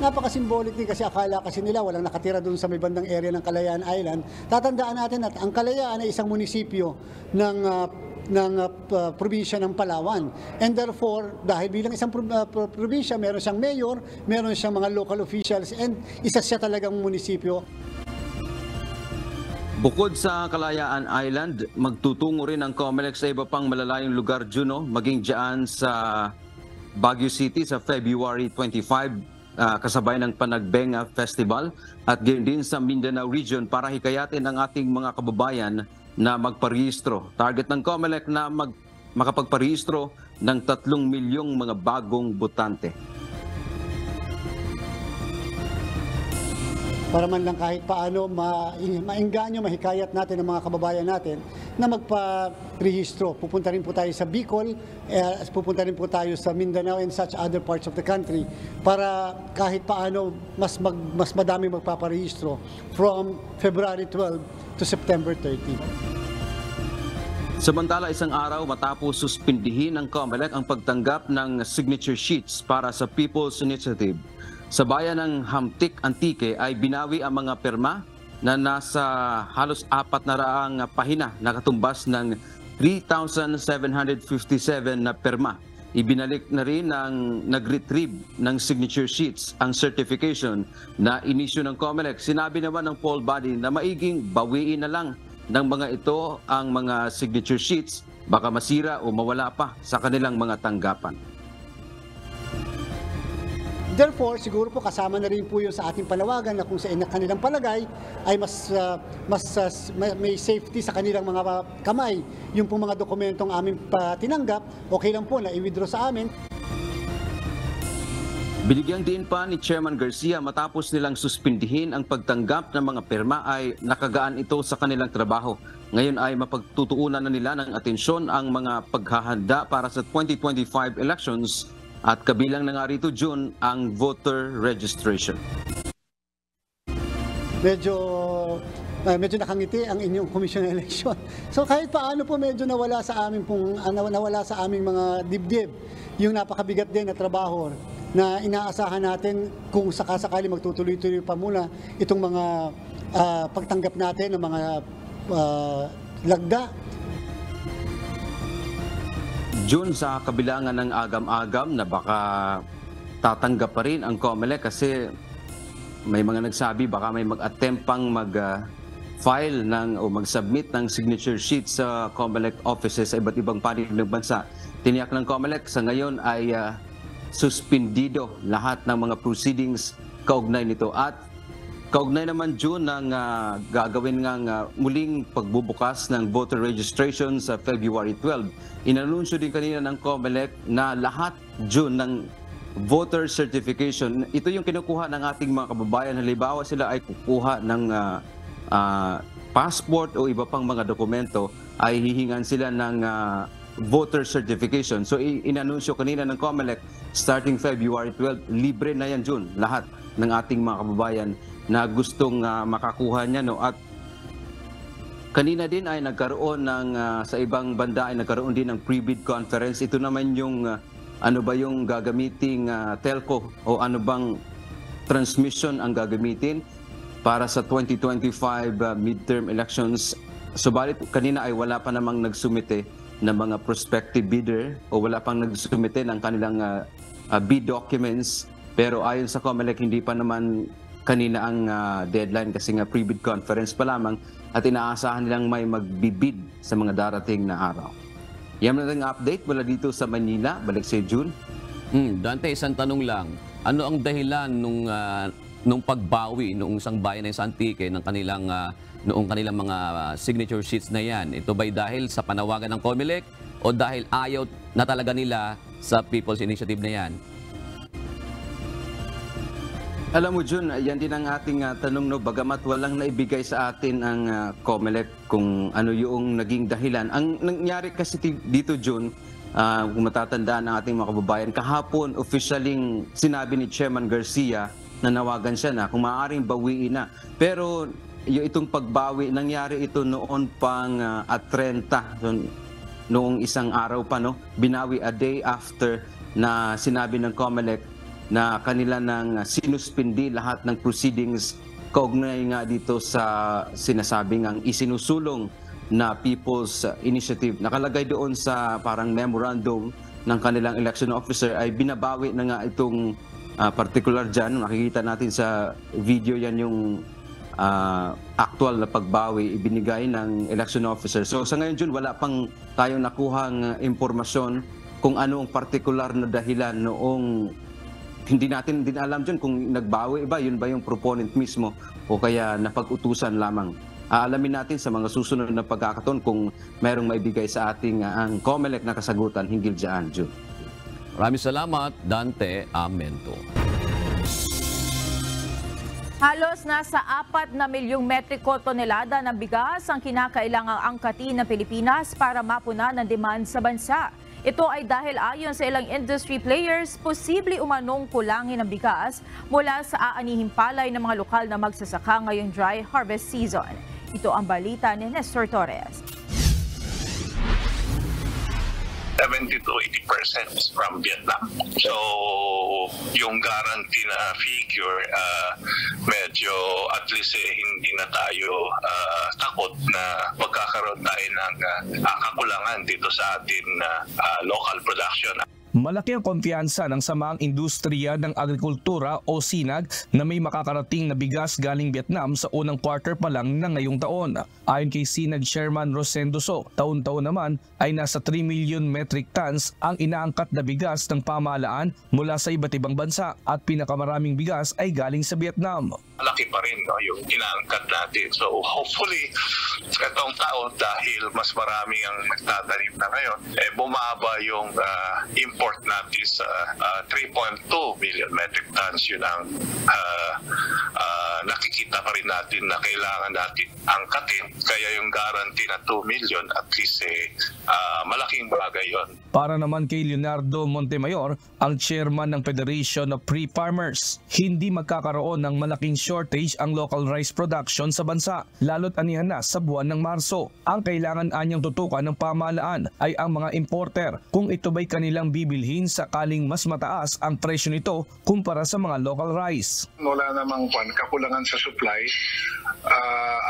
Napaka-symbolic din kasi akala kasi nila walang nakatira doon sa may bandang area ng Kalayaan Island. Tatandaan natin at ang Kalayaan ay isang munisipyo ng probinsya ng Palawan. And therefore, dahil bilang isang probinsya, meron siyang mayor, meron siyang mga local officials, and isa siya talagang munisipyo. Bukod sa Kalayaan Island, magtutungo rin ang COMELEC sa iba pang malalayong lugar, Juno, maging dyan sa Baguio City sa February 25, kasabay ng Panagbenga Festival at din sa Mindanao Region para hikayatin ang ating mga kababayan na magparehistro. Target ng COMELEC na makapagparehistro ng 3 milyong mga bagong botante. Para man lang kahit paano maengganyo, mahikayat natin ang mga kababayan natin na magpa-rehistro. Pupunta rin po tayo sa Bicol, pupunta rin po tayo sa Mindanao and such other parts of the country para kahit paano mas madami magpaparehistro from February 12 to September 30. Samantala, isang araw matapos suspindihin ng COMELEC ang pagtanggap ng signature sheets para sa People's Initiative, sa bayan ng Hamtik, Antique ay binawi ang mga pirma na nasa halos 400 pahina na katumbas ng 3,757 na pirma. Ibinalik na rin ng nag-retrieve ng signature sheets ang certification na inisyu ng COMELEC. Sinabi naman ng poll body na maiging bawiin na lang ng mga ito ang mga signature sheets, baka masira o mawala pa sa kanilang mga tanggapan. Therefore, siguro po kasama na rin po yun sa ating panawagan na kung sa kanilang palagay ay may safety sa kanilang mga kamay. Yung po mga dokumentong aming tinanggap, okay lang po na i-withdraw sa amin. Binigyang diin pa ni Chairman Garcia matapos nilang suspindihin ang pagtanggap ng mga pirma ay nakagaan ito sa kanilang trabaho. Ngayon ay mapagtutuunan na nila ng atensyon ang mga paghahanda para sa 2025 elections at kabilang na nga rito June ang voter registration. Medyo nakangiti ang inyong Commission on Election. So kahit paano po medyo nawala sa aming mga dibdib yung napakabigat din na trabaho na inaasahan natin kung sakasakali magtutuloy-tuloy pa muna itong mga pagtanggap natin ng mga lagda. June, sa kabilangan ng agam-agam na baka tatanggap pa rin ang COMELEC kasi may mga nagsabi baka may mag-attempt pang mag-file o mag-submit ng signature sheet sa COMELEC offices sa iba't ibang panig ng bansa. Tiniyak ng COMELEC sa ngayon ay suspendido lahat ng mga proceedings kaugnay nito. At kaugnay naman June ng gagawin ng muling pagbubukas ng voter registration sa February 12. Inanunsyo din kanina ng COMELEC na lahat June ng voter certification, ito yung kinukuha ng ating mga kababayan. Halimbawa sila ay kukuha ng passport o iba pang mga dokumento, ay hihingan sila ng voter certification. So inanunsyo kanina ng COMELEC, starting February 12, libre na yan June, lahat ng ating mga kababayan na gustong makakuha niya. No? At kanina din ay nagkaroon ng, sa ibang banda ay nagkaroon din ng pre-bid conference. Ito naman yung ano ba yung gagamiting telco o ano bang transmission ang gagamitin para sa 2025 midterm elections. Subalit kanina ay wala pa namang nagsumite ng mga prospective bidder o wala pang nagsumite ng kanilang bid documents. Pero ayon sa COMELEC, hindi pa naman kanina ang deadline kasi nga pre-bid conference pa lamang at inaasahan nilang may magbibid sa mga darating na araw. Yan na ang update mula dito sa Manila. Balik sa June. Dante, isang tanong lang. Ano ang dahilan nung pagbawi noong isang bayan ng Antique ng kanilang noong kanilang mga signature sheets na yan? Ito ba'y dahil sa panawagan ng COMELEC o dahil ayaw na talaga nila sa People's Initiative na yan? Alam mo Jun, yan din ang ating tanong, no, bagamat walang naibigay sa atin ang COMELEC kung ano yung naging dahilan. Ang nangyari kasi dito Jun, kung matatandaan ng ating mga kababayan, kahapon officialing sinabi ni Chairman Garcia na nawagan siya na kung maaaring bawiin na. Pero yung itong pagbawi, nangyari ito noon pang at 30, noong isang araw pa, no? Binawi a day after na sinabi ng COMELEC na kanila nang sinuspindi lahat ng proceedings kaugnay nga dito sa sinasabing ang isinusulong na People's Initiative. Nakalagay doon sa parang memorandum ng kanilang election officer ay binabawi na nga itong particular dyan. Nakikita natin sa video yan yung actual na pagbawi ibinigay ng election officer. So sa ngayon June, wala pang tayong nakuhang impormasyon kung ano ang particular na dahilan noong hindi natin din alam dyan kung nagbawi ba, yun ba yung proponent mismo o kaya napag-utusan lamang. Aalamin natin sa mga susunod na pagkakataon kung mayroong maibigay sa ating ang COMELEC na kasagutan hinggil dyan, June. Maraming salamat, Dante Amento. Halos nasa 4 na milyong metriko tonelada ng bigas ang kinakailangang angkatin ng Pilipinas para mapunan ang demand sa bansa. Ito ay dahil ayon sa ilang industry players, posible umanong kulangin ng bigas mula sa aanihing palay ng mga lokal na magsasaka ngayong dry harvest season. Ito ang balita ni Nestor Torres. 70 to 80% from Vietnam. So, yung guarantee na figure, medyo at least hindi na tayo takot na magkakaroon tayo ng kakulangan dito sa ating local production. Malaki ang kumpiyansa ng Samaang Industriya ng Agrikultura o SINAG na may makakarating na bigas galing Vietnam sa unang quarter pa lang ng ngayong taon. Ayon kay SINAG Chairman Rosendo So, taon-taon naman ay nasa 3 million metric tons ang inaangkat na bigas ng pamahalaan mula sa iba't ibang bansa at pinakamaraming bigas ay galing sa Vietnam. Malaki pa rin yung inaangkat natin. So hopefully, itong taon dahil mas marami ang nagtatanim na ngayon, bumaba yung import natin sa 3.2 million metric tons. Yun ang nakikita pa rin natin na kailangan natin angkatin. Kaya yung guarantee na 2 million at least malaking bagay yon. Para naman kay Leonardo Montemayor, ang chairman ng Federation of Pre-Farmers, hindi magkakaroon ng malaking shortage ang local rice production sa bansa, lalo't anihan na sa buwan ng Marso. Ang kailangan anyang tutukan ng pamahalaan ay ang mga importer kung ito ba'y kanilang bibilhin sakaling mas mataas ang presyo nito kumpara sa mga local rice. Wala namang kakulangan sa supply.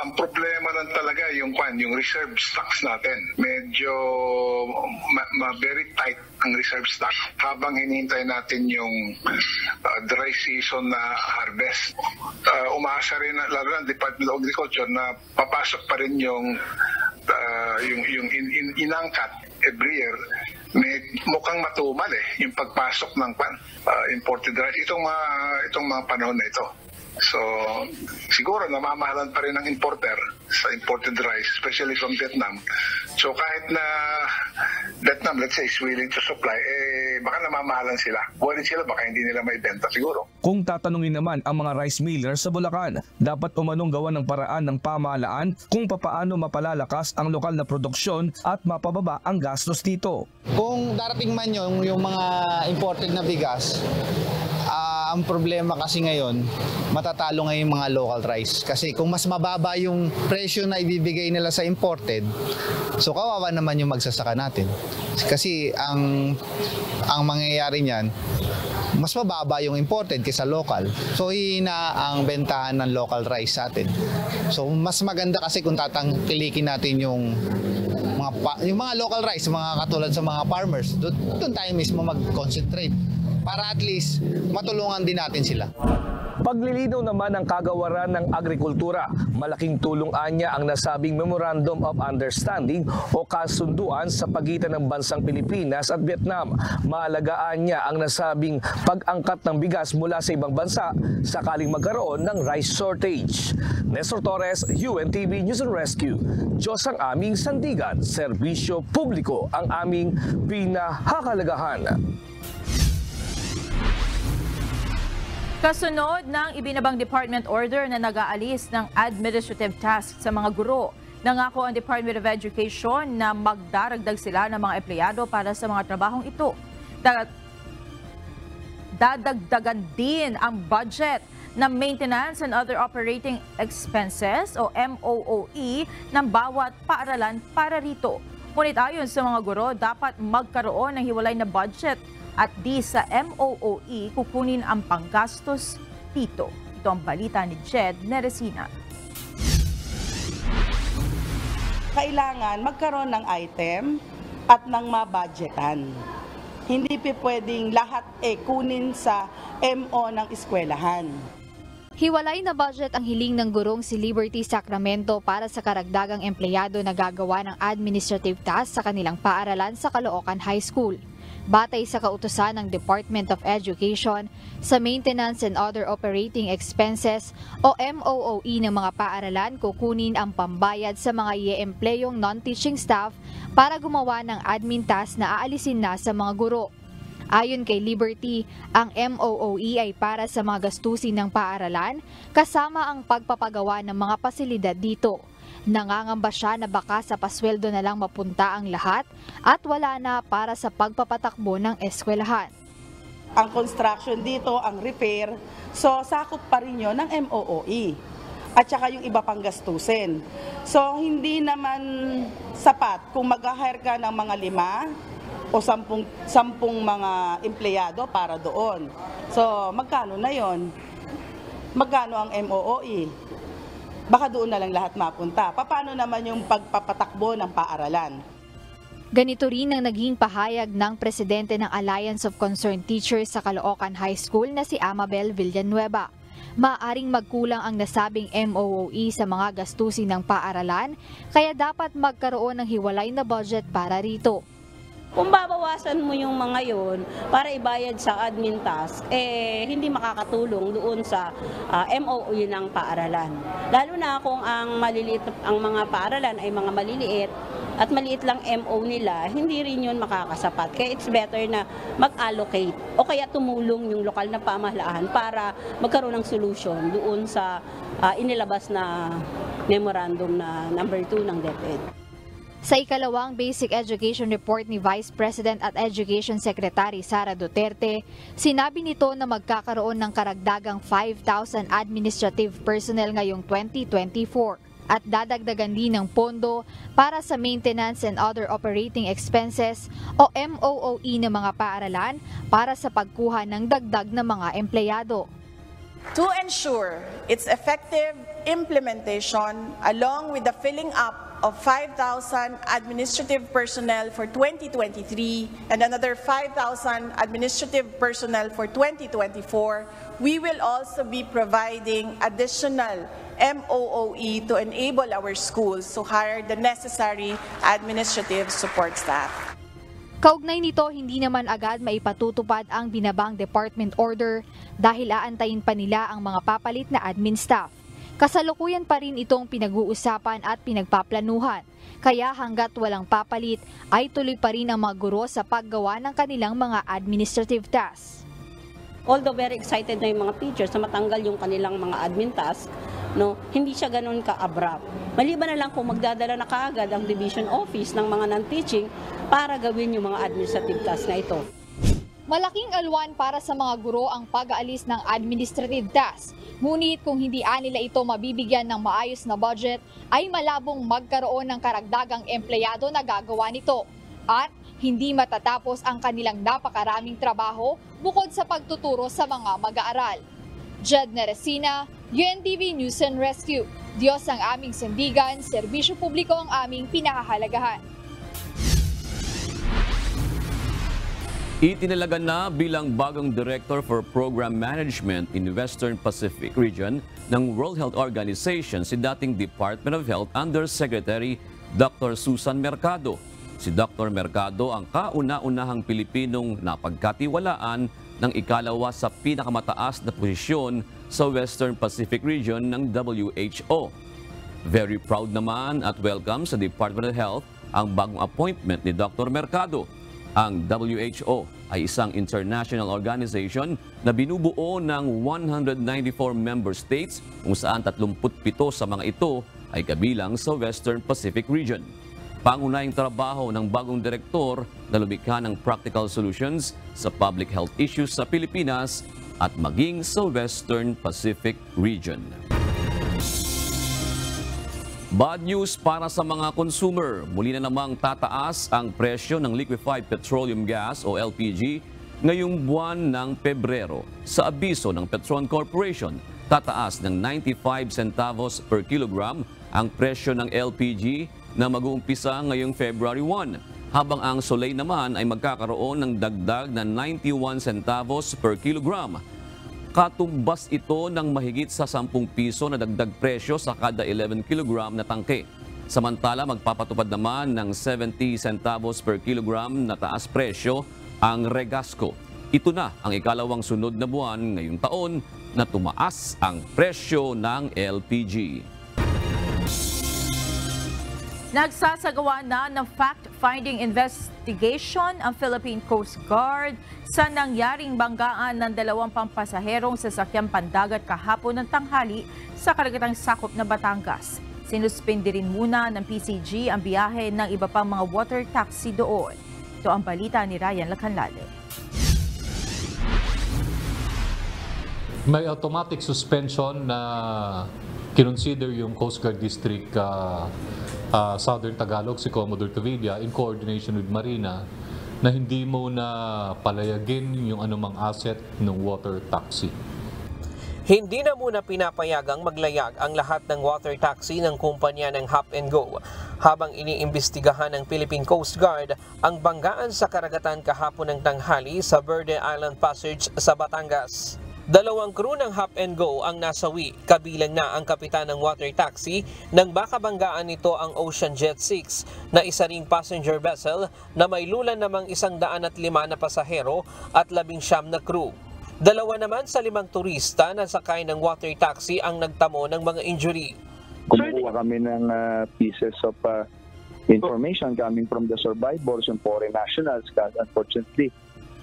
Ang problema lang talaga yung reserve stocks natin. Medyo very tight ang reserve stock habang hinihintay natin yung dry season na harvest. Umaasa rin lalo ng Department of Agriculture na papasok pa rin yung inangkat every year. Mukhang matumal yung pagpasok ng imported rice itong mga panahon na ito. So, siguro namamahalan pa rin ng importer sa imported rice, especially from Vietnam. So, kahit na Vietnam, let's say, is willing to supply, baka namamahalan sila. Worried sila, baka hindi nila may benta siguro. Kung tatanungin naman ang mga rice millers sa Bulacan, dapat umanong gawa ng paraan ng pamahalaan kung papaano mapalalakas ang lokal na produksyon at mapababa ang gastos dito. Kung darating man yung mga imported na bigas, ang problema kasi ngayon, matatalo ngayon yung mga local rice. Kasi kung mas mababa yung presyo na ibibigay nila sa imported, so kawawa naman yung magsasaka natin. Kasi ang mangyayari niyan, mas mababa yung imported kaysa local. So hihina ang bentahan ng local rice sa atin. So mas maganda kasi kung tatangkilikin natin yung mga local rice, mga katulad sa mga farmers, doon tayo mismo mag-concentrate para at least matulungan din natin sila. Paglilinaw naman ng kagawaran ng agrikultura, malaking tulong anya ang nasabing Memorandum of Understanding o kasunduan sa pagitan ng bansang Pilipinas at Vietnam. Mahalagaan niya ang nasabing pag-angkat ng bigas mula sa ibang bansa sakaling magkaroon ng rice shortage. Nestor Torres, UNTV News and Rescue. Diyos ang aming sandigan, serbisyo publiko ang aming pinahahalagahan. Kasunod ng ibinabang department order na nag-aalis ng administrative tasks sa mga guro, nangako ang Department of Education na magdaragdag sila ng mga empleyado para sa mga trabahong ito. Dadagdagan din ang budget ng Maintenance and Other Operating Expenses o MOOE ng bawat paaralan para rito. Ngunit ayon sa mga guro, dapat magkaroon ng hiwalay na budget at di sa MOOE kukunin ang panggastos dito. Ito ang balita ni Jed Neresina. Kailangan magkaroon ng item at ng mabudgetan. Hindi pwedeng lahat kunin sa MO ng eskwelahan. Hiwalay na budget ang hiling ng gurong si Liberty Sacramento para sa karagdagang empleyado na gagawa ng administrative tasks sa kanilang paaralan sa Caloocan High School. Batay sa kautusan ng Department of Education, sa Maintenance and Other Operating Expenses o MOOE ng mga paaralan, kukunin ang pambayad sa mga i-empleyong non-teaching staff para gumawa ng admin tasks na aalisin na sa mga guro. Ayon kay Liberty, ang MOOE ay para sa mga gastusin ng paaralan kasama ang pagpapagawa ng mga pasilidad dito. Nangangamba siya na baka sa pasweldo na lang mapunta ang lahat at wala na para sa pagpapatakbo ng eskwelahan. Ang construction dito, ang repair, so sakop pa rin yun ng MOOE at saka yung iba pang gastusin. So hindi naman sapat kung mag-hire ka ng mga 5 o 10 mga empleyado para doon. So magkano na yon? Magkano ang MOOE? Baka doon na lang lahat mapunta. Paano naman yung pagpapatakbo ng paaralan? Ganito rin ang naging pahayag ng presidente ng Alliance of Concerned Teachers sa Caloocan High School na si Amabel Villanueva. Maaring magkulang ang nasabing MOOE sa mga gastusin ng paaralan, kaya dapat magkaroon ng hiwalay na budget para rito. Kung babawasan mo yung mga yon para ibayad sa admin task, hindi makakatulong doon sa MOOE ng paaralan. Lalo na kung ang mga paaralan ay mga maliliit at maliit lang MO nila, hindi rin yun makakasapat. Kaya it's better na mag-allocate o kaya tumulong yung lokal na pamahalaan para magkaroon ng solution doon sa inilabas na memorandum na number 2 ng DepEd. Sa ikalawang Basic Education Report ni Vice President at Education Secretary Sara Duterte, sinabi nito na magkakaroon ng karagdagang 5,000 administrative personnel ngayong 2024 at dadagdagan din ng pondo para sa Maintenance and Other Operating Expenses o MOOE ng mga paaralan para sa pagkuha ng dagdag na mga empleyado. To ensure its effective implementation along with the filling up of 5,000 administrative personnel for 2023 and another 5,000 administrative personnel for 2024, we will also be providing additional MOOE to enable our schools to hire the necessary administrative support staff. Kaugnay nito, hindi naman agad maipatutupad ang binabang department order dahil aantayin pa nila ang mga papalit na admin staff. Kasalukuyan pa rin itong pinag-uusapan at pinagpaplanuhan. Kaya hanggat walang papalit, ay tuloy pa rin ang mga guro sa paggawa ng kanilang mga administrative tasks. Although very excited na yung mga teachers na matanggal yung kanilang mga admin task, hindi siya ganun ka-abrupt. Maliban na lang kung magdadala na kaagad ang division office ng mga non-teaching para gawin yung mga administrative tasks na ito. Malaking alwan para sa mga guro ang pag-aalis ng administrative tasks. Ngunit kung hindi nila ito mabibigyan ng maayos na budget, ay malabong magkaroon ng karagdagang empleyado na gagawa nito. At hindi matatapos ang kanilang napakaraming trabaho bukod sa pagtuturo sa mga mag-aaral. Jed Neresina, UNTV News and Rescue. Diyos ang aming sandigan, serbisyo publiko ang aming pinahahalagahan. Itinalaga na bilang bagong Director for Program Management in Western Pacific Region ng World Health Organization si dating Department of Health Undersecretary Dr. Susan Mercado. Si Dr. Mercado ang kauna-unahang Pilipinong napagkatiwalaan ng ikalawa sa pinakamataas na posisyon sa Western Pacific Region ng WHO. Very proud naman at welcome sa Department of Health ang bagong appointment ni Dr. Mercado. Ang WHO ay isang international organization na binubuo ng 194 member states kung saan 37 sa mga ito ay kabilang sa Western Pacific Region. Pangunahing trabaho ng bagong direktor na lumikha ng practical solutions sa public health issues sa Pilipinas at maging sa Western Pacific Region. Bad news para sa mga consumer. Muli na namang tataas ang presyo ng liquefied petroleum gas o LPG ngayong buwan ng Pebrero. Sa abiso ng Petron Corporation, tataas ng 95 centavos per kilogram ang presyo ng LPG na mag-uumpisa ngayong February 1, habang ang Solay naman ay magkakaroon ng dagdag na 91 centavos per kilogram. Katumbas ito ng mahigit sa 10 piso na dagdag presyo sa kada 11 kilogram na tangke. Samantala, magpapatupad naman ng 70 centavos per kilogram na taas presyo ang Regasco. Ito na ang ikalawang sunod na buwan ngayong taon na tumaas ang presyo ng LPG. Nagsasagawa na ng fact-finding investigation ang Philippine Coast Guard sa nangyaring banggaan ng 2 pampasaherong sasakyang pandagat kahapon ng tanghali sa karagatang sakop na Batangas. Sinuspindi rin muna ng PCG ang biyahe ng iba pang mga water taxi doon. Ito ang balita ni Ryan Lacanlale. May automatic suspension na kinonsider yung Coast Guard District Southern Tagalog, si Commodore Tavilla, in coordination with Marina, na hindi mo na palayagin yung anumang asset ng water taxi. Hindi na muna pinapayagang maglayag ang lahat ng water taxi ng kumpanya ng Hop and Go habang iniimbestigahan ng Philippine Coast Guard ang banggaan sa karagatan kahapon ng tanghali sa Verde Island Passage sa Batangas. 2 crew ng Hop and Go ang nasawi, kabilang na ang kapitan ng water taxi nang makabanggaan nito ang Ocean Jet 6 na isa ring passenger vessel na may lulan namang 105 na pasahero at 19 na crew. 2 naman sa 5 turista na sakay ng water taxi ang nagtamo ng mga injury. Kumukuha kami ng pieces of information coming from the survivors and foreign nationals. Unfortunately,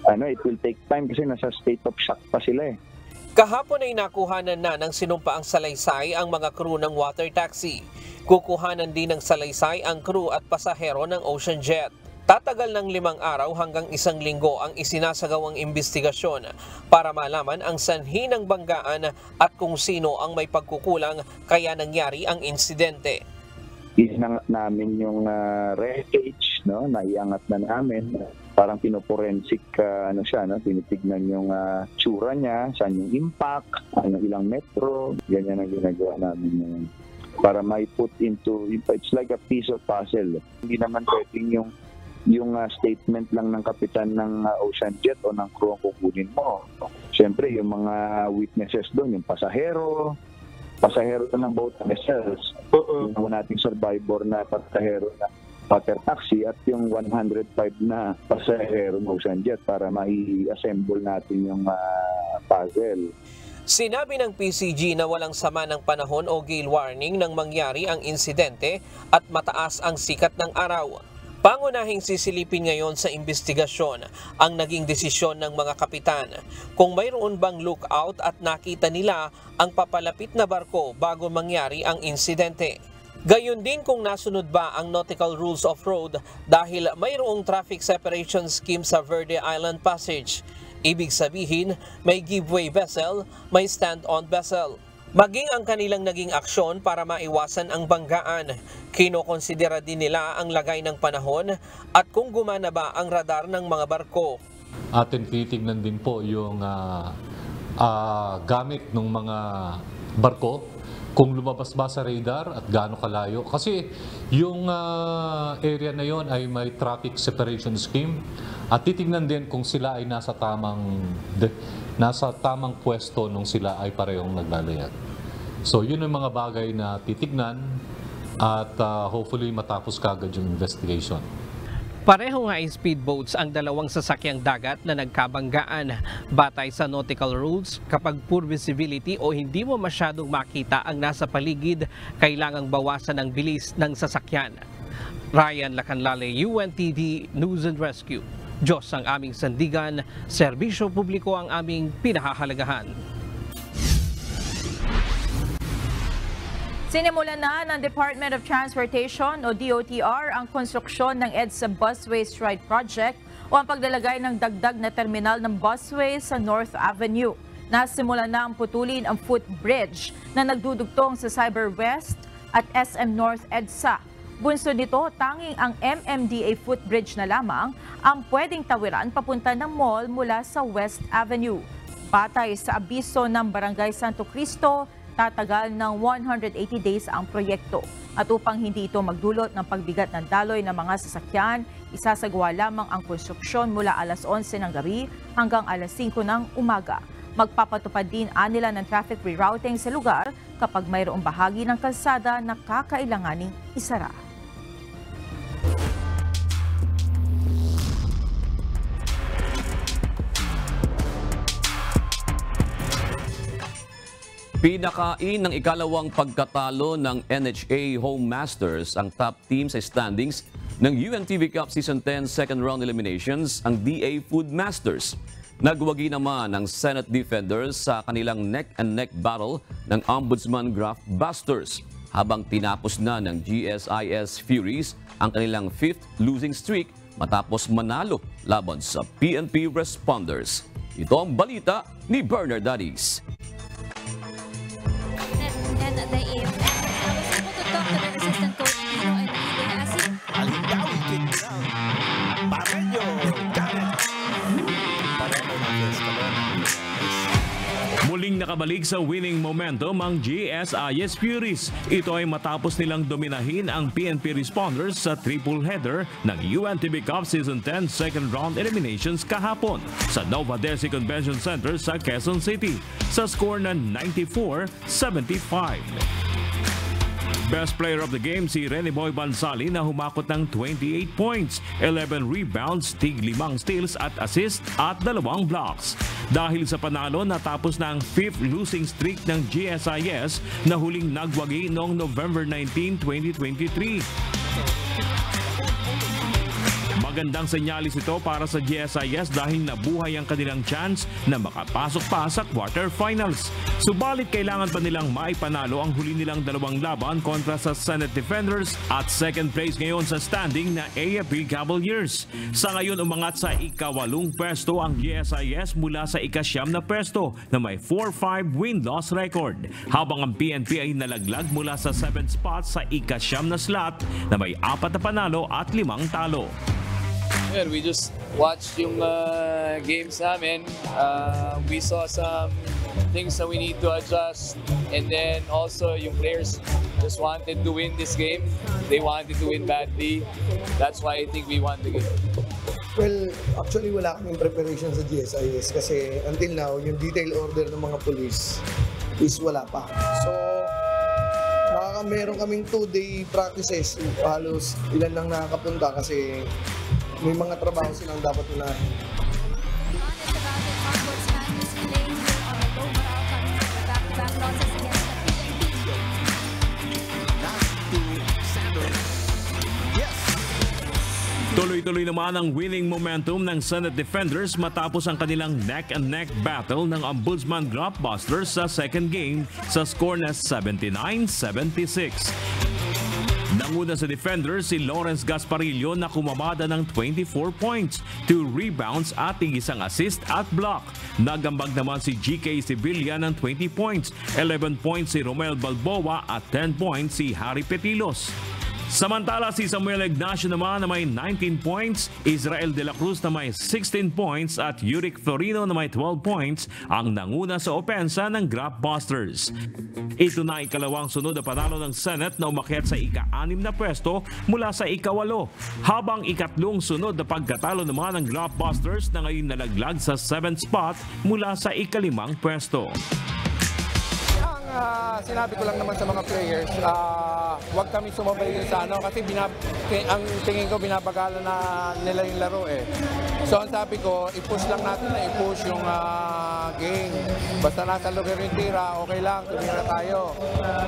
it will take time kasi nasa state of shock pa sila eh. Kahapon ay nakuhanan na ng sinumpaang salaysay ang mga crew ng water taxi. Kukuhanan din ng salaysay ang crew at pasahero ng Ocean Jet. Tatagal ng 5 araw hanggang 1 linggo ang isinasagawang imbestigasyon para malaman ang sanhi ng banggaan at kung sino ang may pagkukulang kaya nangyari ang insidente. Isinangat namin yung wreckage, naiangat na namin. Parang pinoforensic, tinitignan yung tsura niya, saan yung impact, ilang metro, ganyan ang ginagawa namin para may put into, it's like a piece of puzzle. Hindi naman pwedeng yung statement lang ng kapitan ng Ocean Jet o ng crew ang kukunin mo. Siyempre, yung mga witnesses doon, yung pasahero ng boat vessels, yung nating survivor na pasahero na water taxi at yung 105 na pasahero ng Ocean Jet para mai-assemble natin yung puzzle. Sinabi ng PCG na walang sama ng panahon o gale warning nang mangyari ang insidente at mataas ang sikat ng araw. Pangunahing sisilipin ngayon sa investigasyon ang naging desisyon ng mga kapitan kung mayroon bang lookout at nakita nila ang papalapit na barko bago mangyari ang insidente. Gayon din kung nasunod ba ang nautical rules of road dahil mayroong traffic separation scheme sa Verde Island Passage. Ibig sabihin, may giveaway vessel, may stand-on vessel. Maging ang kanilang naging aksyon para maiwasan ang banggaan. Kinokonsidera din nila ang lagay ng panahon at kung gumana ba ang radar ng mga barko. Atin titignan din po yung gamit ng mga barko, kung lumabas ba sa radar at gaano kalayo. Kasi yung area na yon ay may traffic separation scheme at titignan din kung sila ay nasa tamang pwesto nung sila ay parehong naglalayag. So yun ang mga bagay na titignan at hopefully matapos kagad yung investigation. Pareho nga speedboats ang 2 sasakyang dagat na nagkabanggaan. Batay sa nautical rules, kapag poor visibility o hindi mo masyadong makita ang nasa paligid, kailangang bawasan ang bilis ng sasakyan. Ryan Lacanlale, UNTV News and Rescue. Diyos ang aming sandigan, serbisyo publiko ang aming pinahahalagahan. Sinimulan na ng Department of Transportation o DOTR ang konstruksyon ng EDSA Busway Stride Project o ang paglalagay ng dagdag na terminal ng busway sa North Avenue. Nasimulan na ang putulin ang footbridge na nagdudugtong sa Cyber West at SM North EDSA. Bunso nito, tanging ang MMDA footbridge na lamang ang pwedeng tawiran papunta ng mall mula sa West Avenue. Batay sa abiso ng Barangay Santo Cristo, tatagal ng 180 days ang proyekto. At upang hindi ito magdulot ng pagbigat ng daloy ng mga sasakyan, isasagawa lamang ang konstruksyon mula alas 11 ng gabi hanggang alas 5 ng umaga. Magpapatupad din nila ng traffic rerouting sa lugar kapag mayroong bahagi ng kalsada na kakailanganing isara. Pinakain ng ikalawang pagkatalo ng NHA Home Masters ang top team sa standings ng UNTV Cup Season 10 second round eliminations, ang DA Food Masters. Nagwagi naman ang Senate Defenders sa kanilang neck-and-neck battle ng Ombudsman Graft Busters, habang tinapos na ng GSIS Furies ang kanilang 5th losing streak matapos manalo laban sa PNP Responders. Ito ang balita ni Bernard Dadis. Muling nakabalik sa winning momentum ang GSIS Furies. Ito ay matapos nilang dominahin ang PNP Responders sa triple header ng UNTV Cup Season 10 second round eliminations kahapon sa Nova Desi Convention Center sa Quezon City sa score na 94-75. Best player of the game si Rene Boy Bansali na humakot ng 28 points, 11 rebounds, 5 steals at assist at 2 blocks. Dahil sa panalo, natapos na ang 5th losing streak ng GSIS na huling nagwagi noong November 19, 2023. Magandang senyalis ito para sa GSIS dahil nabuhay ang kanilang chance na makapasok pa sa quarterfinals. Subalit kailangan pa nilang maipanalo ang huli nilang 2 laban kontra sa Senate Defenders at second place ngayon sa standing na AFP Cavaliers. Sa ngayon umangat sa ika-8 pwesto ang GSIS mula sa ika-9 na pwesto na may 4-5 win-loss record. Habang ang PNP ay nalaglag mula sa 7th spot sa ika-9 na slot na may 4 na panalo at 5 talo. Yeah, we just watched yung games namin. We saw some things that we need to adjust. And then also yung players just wanted to win this game. They wanted to win badly. That's why I think we won the game. Well, actually wala kaming preparation sa GSIS kasi until now, yung detail order ng mga police is wala pa. So, meron kaming 2-day practices. Halos ilan lang nakakapunta kasi may mga trabaho silang dapat unahin. Tuloy-tuloy naman ang winning momentum ng Senate Defenders matapos ang kanilang neck-and-neck battle ng Ombudsman Blockbusters sa second game sa score na 79-76. Nanguna sa Defenders si Lawrence Gasparillo na kumamada ng 24 points, 2 rebounds at 1 assist at block. Nagambag naman si GK Sevilla ng 20 points, 11 points si Romel Balboa at 10 points si Harry Petilos. Samantala si Samuel Ignacio naman na may 19 points, Israel de la Cruz na may 16 points at Yurick Florino na may 12 points ang nanguna sa opensa ng Blockbusters. Ito na ikalawang sunod na panalo ng Senate na umakyat sa ika-6 na pwesto mula sa ika-8, habang ikatlong sunod na pagkatalo naman ng Blockbusters na ngayon nalaglag sa 7th spot mula sa ika-5 pwesto. Sinabi ko lang naman sa mga players, huwag kami sumabay sa kasi ang tingin ko binabagala na nila yung laro eh. So ang sabi ko, i-push lang natin na i-push yung game. Basta nasa lugar yung tira, okay lang, tumira tayo.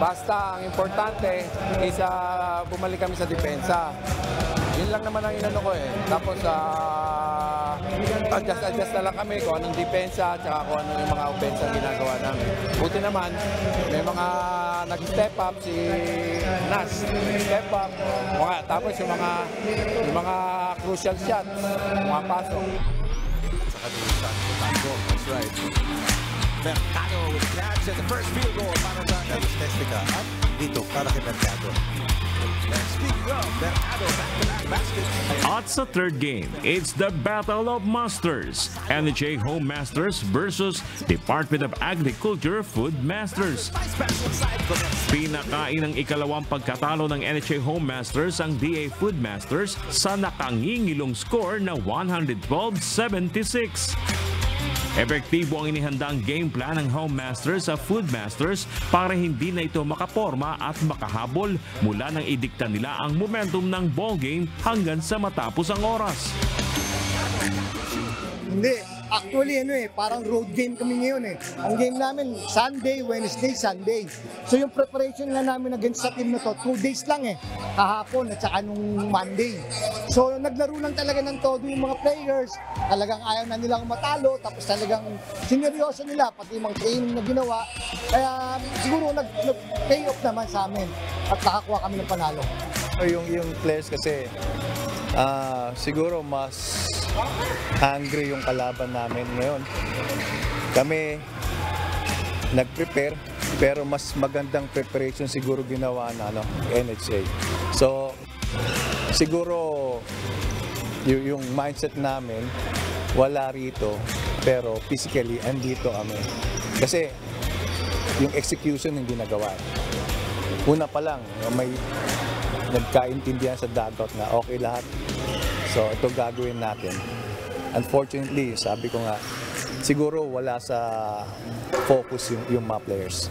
Basta ang importante is bumalik kami sa depensa. Yun lang naman ang inano ko eh. Tapos adjust na lang kami kung anong depensa at kung ano yung mga opensa ginagawa namin. Buti naman, may mga nag-step up si Nas. Step up. Tapos yung mga crucial shots, mga pasok. Saka doon sa Tango. That's right. Mercado with grabs at the first field goal para sa Carlos Testica. At dito para kay Mercado. At sa third game, it's the Battle of Masters. NHA Home Masters versus Department of Agriculture Food Masters. Pinakain ang ikalawang pagkatalo ng NHA Home Masters ang DA Food Masters sa nakangingilong score na 112-76. Epektibo ang inihandang game plan ng Home Masters sa Food Masters para hindi na ito makaporma at makahabol mula nang idikta nila ang momentum ng ball game hanggang sa matapos ang oras. Hindi. Actually, parang road game kami ngayon eh. Ang game namin, Sunday, Wednesday, Sunday. So yung preparation nga namin against sa team na to, 2 days lang eh. Kahapon at saka nung Monday. So naglaro lang talaga ng todo yung mga players. Talagang ayaw na nilang matalo. Tapos talagang sineryoso nila, pati yung mga training na ginawa. Kaya siguro nag-pay off naman sa amin. At nakakuha kami ng panalo. Yung players kasi, siguro mas hungry yung kalaban namin ngayon. Kami nag-prepare pero mas magandang preparation siguro ginawa na NHA. So siguro yung mindset namin wala rito pero physically andito kami. Kasi yung execution hindi nagawa. Una pa lang, may nagkaintindihan sa dugout na okay lahat. So ito gagawin natin. Unfortunately, sabi ko nga, siguro wala sa focus yung mga players.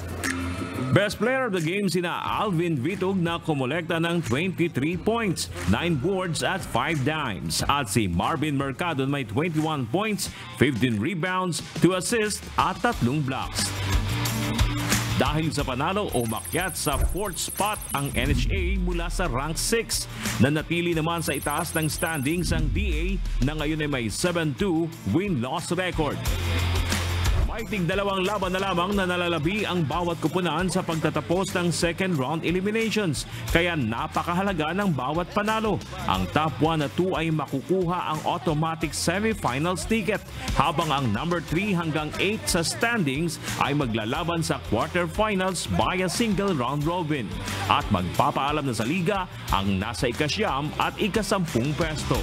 Best player of the game sina Alvin Vitug na kumolekta ng 23 points, 9 boards at 5 dimes. At si Marvin Mercado may 21 points, 15 rebounds, 2 assists at 3 blocks. Dahil sa panalo, umakyat sa 4th spot ang NHA mula sa rank 6. Nanatili naman sa itaas ng standings ang DA na ngayon ay may 7-2 win-loss record. May tig-2 laban na lamang na nalalabi ang bawat kupunan sa pagtatapos ng second round eliminations. Kaya napakahalaga ng bawat panalo. Ang top 1 at 2 ay makukuha ang automatic semifinals ticket, habang ang number 3 hanggang 8 sa standings ay maglalaban sa quarterfinals via single round robin. At magpapaalam na sa liga ang nasa ika-9 at ika-10 pwesto.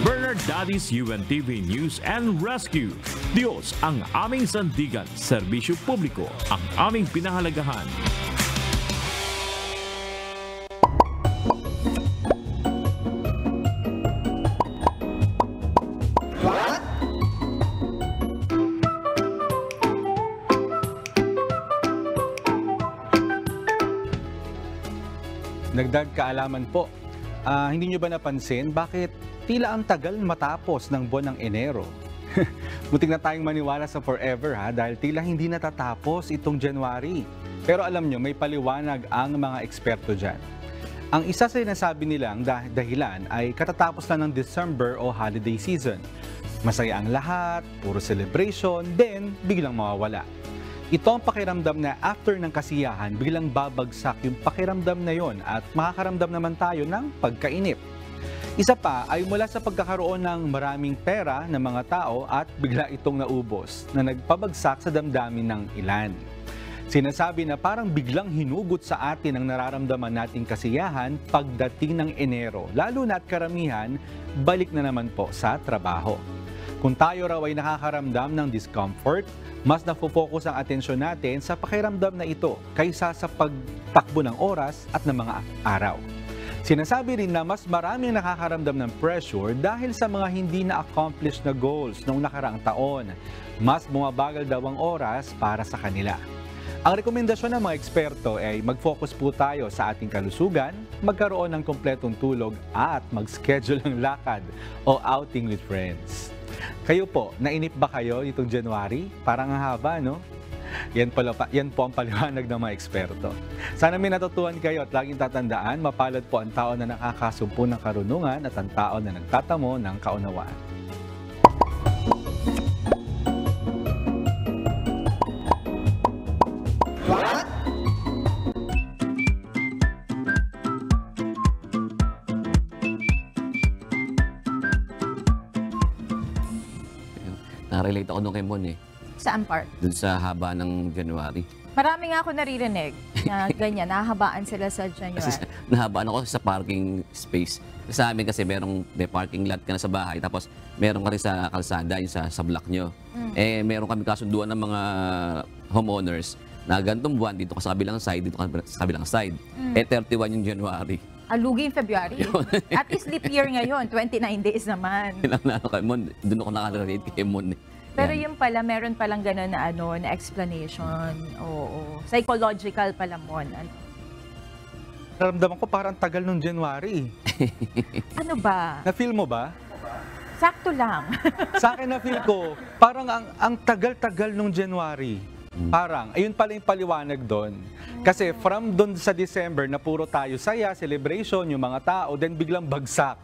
Bernard Dadis, UNTV News and Rescue. Diyos ang aming sandigan, serbisyo publiko ang aming pinahalagahan. Dagdag kaalaman po, hindi nyo ba napansin bakit tila ang tagal matapos ng buwan ng Enero? Buting na tayong maniwala sa forever dahil tila hindi natatapos itong January. Pero alam nyo, may paliwanag ang mga eksperto dyan. Ang isa sa sinasabi nilang dahilan ay katatapos na ng December o holiday season. Masaya ang lahat, puro celebration, then biglang mawawala. Ito ang pakiramdam na after ng kasiyahan, biglang babagsak yung pakiramdam na yon at makakaramdam naman tayo ng pagkainip. Isa pa ay mula sa pagkakaroon ng maraming pera ng mga tao at bigla itong naubos na nagpabagsak sa damdamin ng ilan. Sinasabi na parang biglang hinugot sa atin ang nararamdaman nating kasiyahan pagdating ng Enero, lalo na't karamihan balik na naman po sa trabaho. Kung tayo raw ay nakakaramdam ng discomfort, mas nafo-focus ang atensyon natin sa pakiramdam na ito kaysa sa pagtakbo ng oras at ng mga araw. Sinasabi rin na mas maraming nakakaramdam ng pressure dahil sa mga hindi na-accomplish na goals noong nakaraang taon. Mas bumabagal daw ang oras para sa kanila. Ang rekomendasyon ng mga eksperto ay mag-focus po tayo sa ating kalusugan, magkaroon ng kompletong tulog at mag-schedule ng lakad o outing with friends. Kayo po, nainip ba kayo itong January? Parang haba, no? Yan po ang paliwanag ng mga eksperto. Sana may natutuhan kayo at laging tatandaan, mapalad po ang tao na nakakasumpo ng karunungan at ang tao na nagtatamo ng kaunawaan. Na-relate ako nung kay Mon eh. Saan part? Dun sa haba ng January. Marami nga ako naririnig na ganyan, nahabaan sila sa January. Kasi nahabaan ako sa parking space. Sa amin kasi may parking lot ka na sa bahay, tapos meron ka rin sa kalsada, yung sa block nyo. Eh, meron kami kasunduan ng mga homeowners na ganitong buwan, dito ka sa kabilang side, dito ka sa kabilang side. Eh, 31 yung January. Alugi yung February. At is leap year ngayon, 29 days naman. Doon ako nakarelate kay Mon eh. Pero yung pala, meron palang gano'n na, na explanation. Oo. Psychological pala mo. Naramdaman ko parang tagal nung January. Ano ba? Na-feel mo ba? Sakto lang. Sa akin na-feel ko, parang ang tagal-tagal nung January. Parang, ayun pala yung paliwanag doon. Kasi from doon sa December na puro tayo saya, celebration, yung mga tao, then biglang bagsak.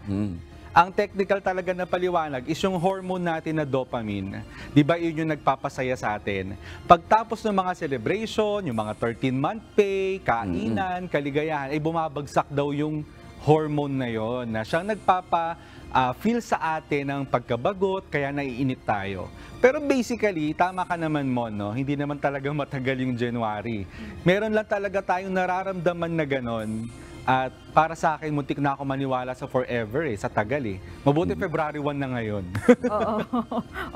Ang technical talaga na paliwanag is yung hormone natin na dopamine. Di ba yun yung nagpapasaya sa atin? Pagtapos ng mga celebration, yung mga 13-month pay, kainan, kaligayahan, ay bumabagsak daw yung hormone na yon na siyang nagpapa-feel sa atin ng pagkabagot, kaya naiinip tayo. Pero basically, tama ka naman mo, no? Hindi naman talaga matagal yung January. Meron lang talaga tayong nararamdaman na ganon At para sa akin, muntik na ako maniwala sa forever sa tagal Mabuti February 1 na ngayon.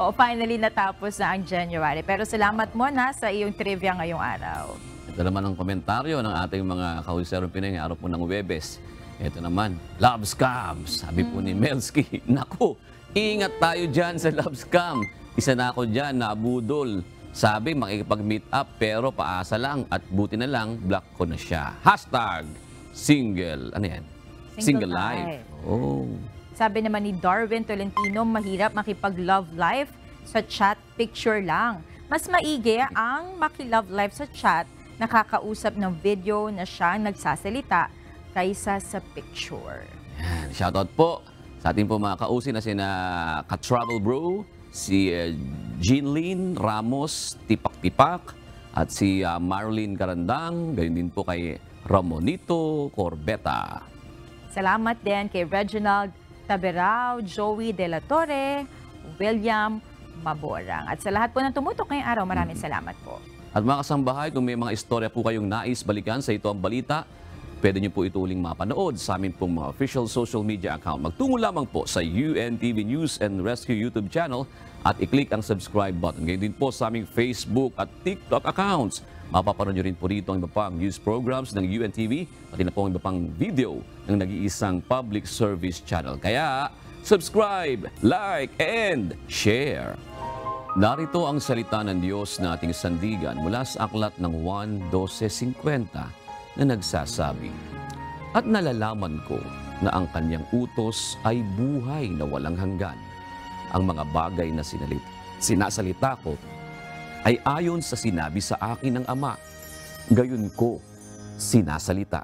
Oo, finally natapos na ang January. Pero salamat mo na sa iyong trivia ngayong araw. Ito naman ang komentaryo ng ating mga kahuserong Pinoy ngayong araw po ng Huwebes. Ito naman, love scams. Sabi po ni Melski, naku, ingat tayo dyan sa love scam. Isa na ako dyan, naabudol. Sabi, makikipag-meet up pero paasa lang at buti na lang, block ko na siya. Hashtag single, ano yan? Single life. Oh. Sabi naman ni Darwin Tolentino, mahirap makipag-love life sa chat picture lang. Mas maigi ang maki-love life sa chat, nakakausap ng video na siya nagsasalita kaysa sa picture. Yan. Shoutout po sa ating po mga kausin na sina Ka-Travel Bro, si Jeanlyn Ramos Tipak-Tipak, at si Marlene Carandang, gayon din po kay Ramonito Corbeta. Salamat din kay Reginald Taberao, Joey De La Torre, William Maborang. At sa lahat po ng tumutok ngayong araw, maraming salamat po. At mga kasambahay, kung may mga istorya po kayong nais balikan sa Ito Ang Balita, pwede nyo po ito uling mapanood sa amin pong mga official social media account. Magtungo lamang po sa UNTV News and Rescue YouTube channel at i-click ang subscribe button. Ngayon din po sa aming Facebook at TikTok accounts. Mapapanood nyo rin po dito ang iba pang news programs ng UNTV at na po ang iba pang video ng nag-iisang public service channel. Kaya, subscribe, like, and share. Narito ang salita ng Diyos na ating sandigan mula sa aklat ng Juan 12:50 na nagsasabi, "At nalalaman ko na ang kanyang utos ay buhay na walang hanggan. Ang mga bagay na sinasalita ko ay ayon sa sinabi sa akin ng Ama. Gayon ko sinasalita."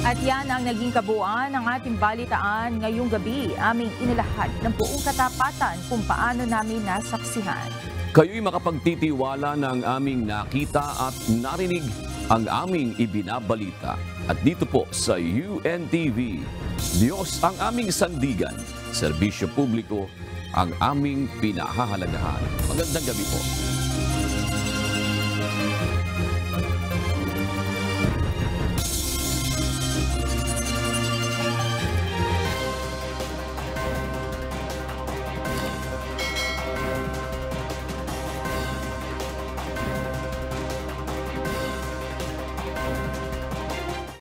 At yan ang naging kabuuan ng ating balitaan ngayong gabi. Aming inilahad ng buong katapatan kung paano namin nasaksihan. Kayo'y makapagtitiwala ng aming nakita at narinig ang aming ibinabalita. At dito po sa UNTV, Diyos ang aming sandigan, serbisyo publiko ang aming pinahahalagahan. Magandang gabi po.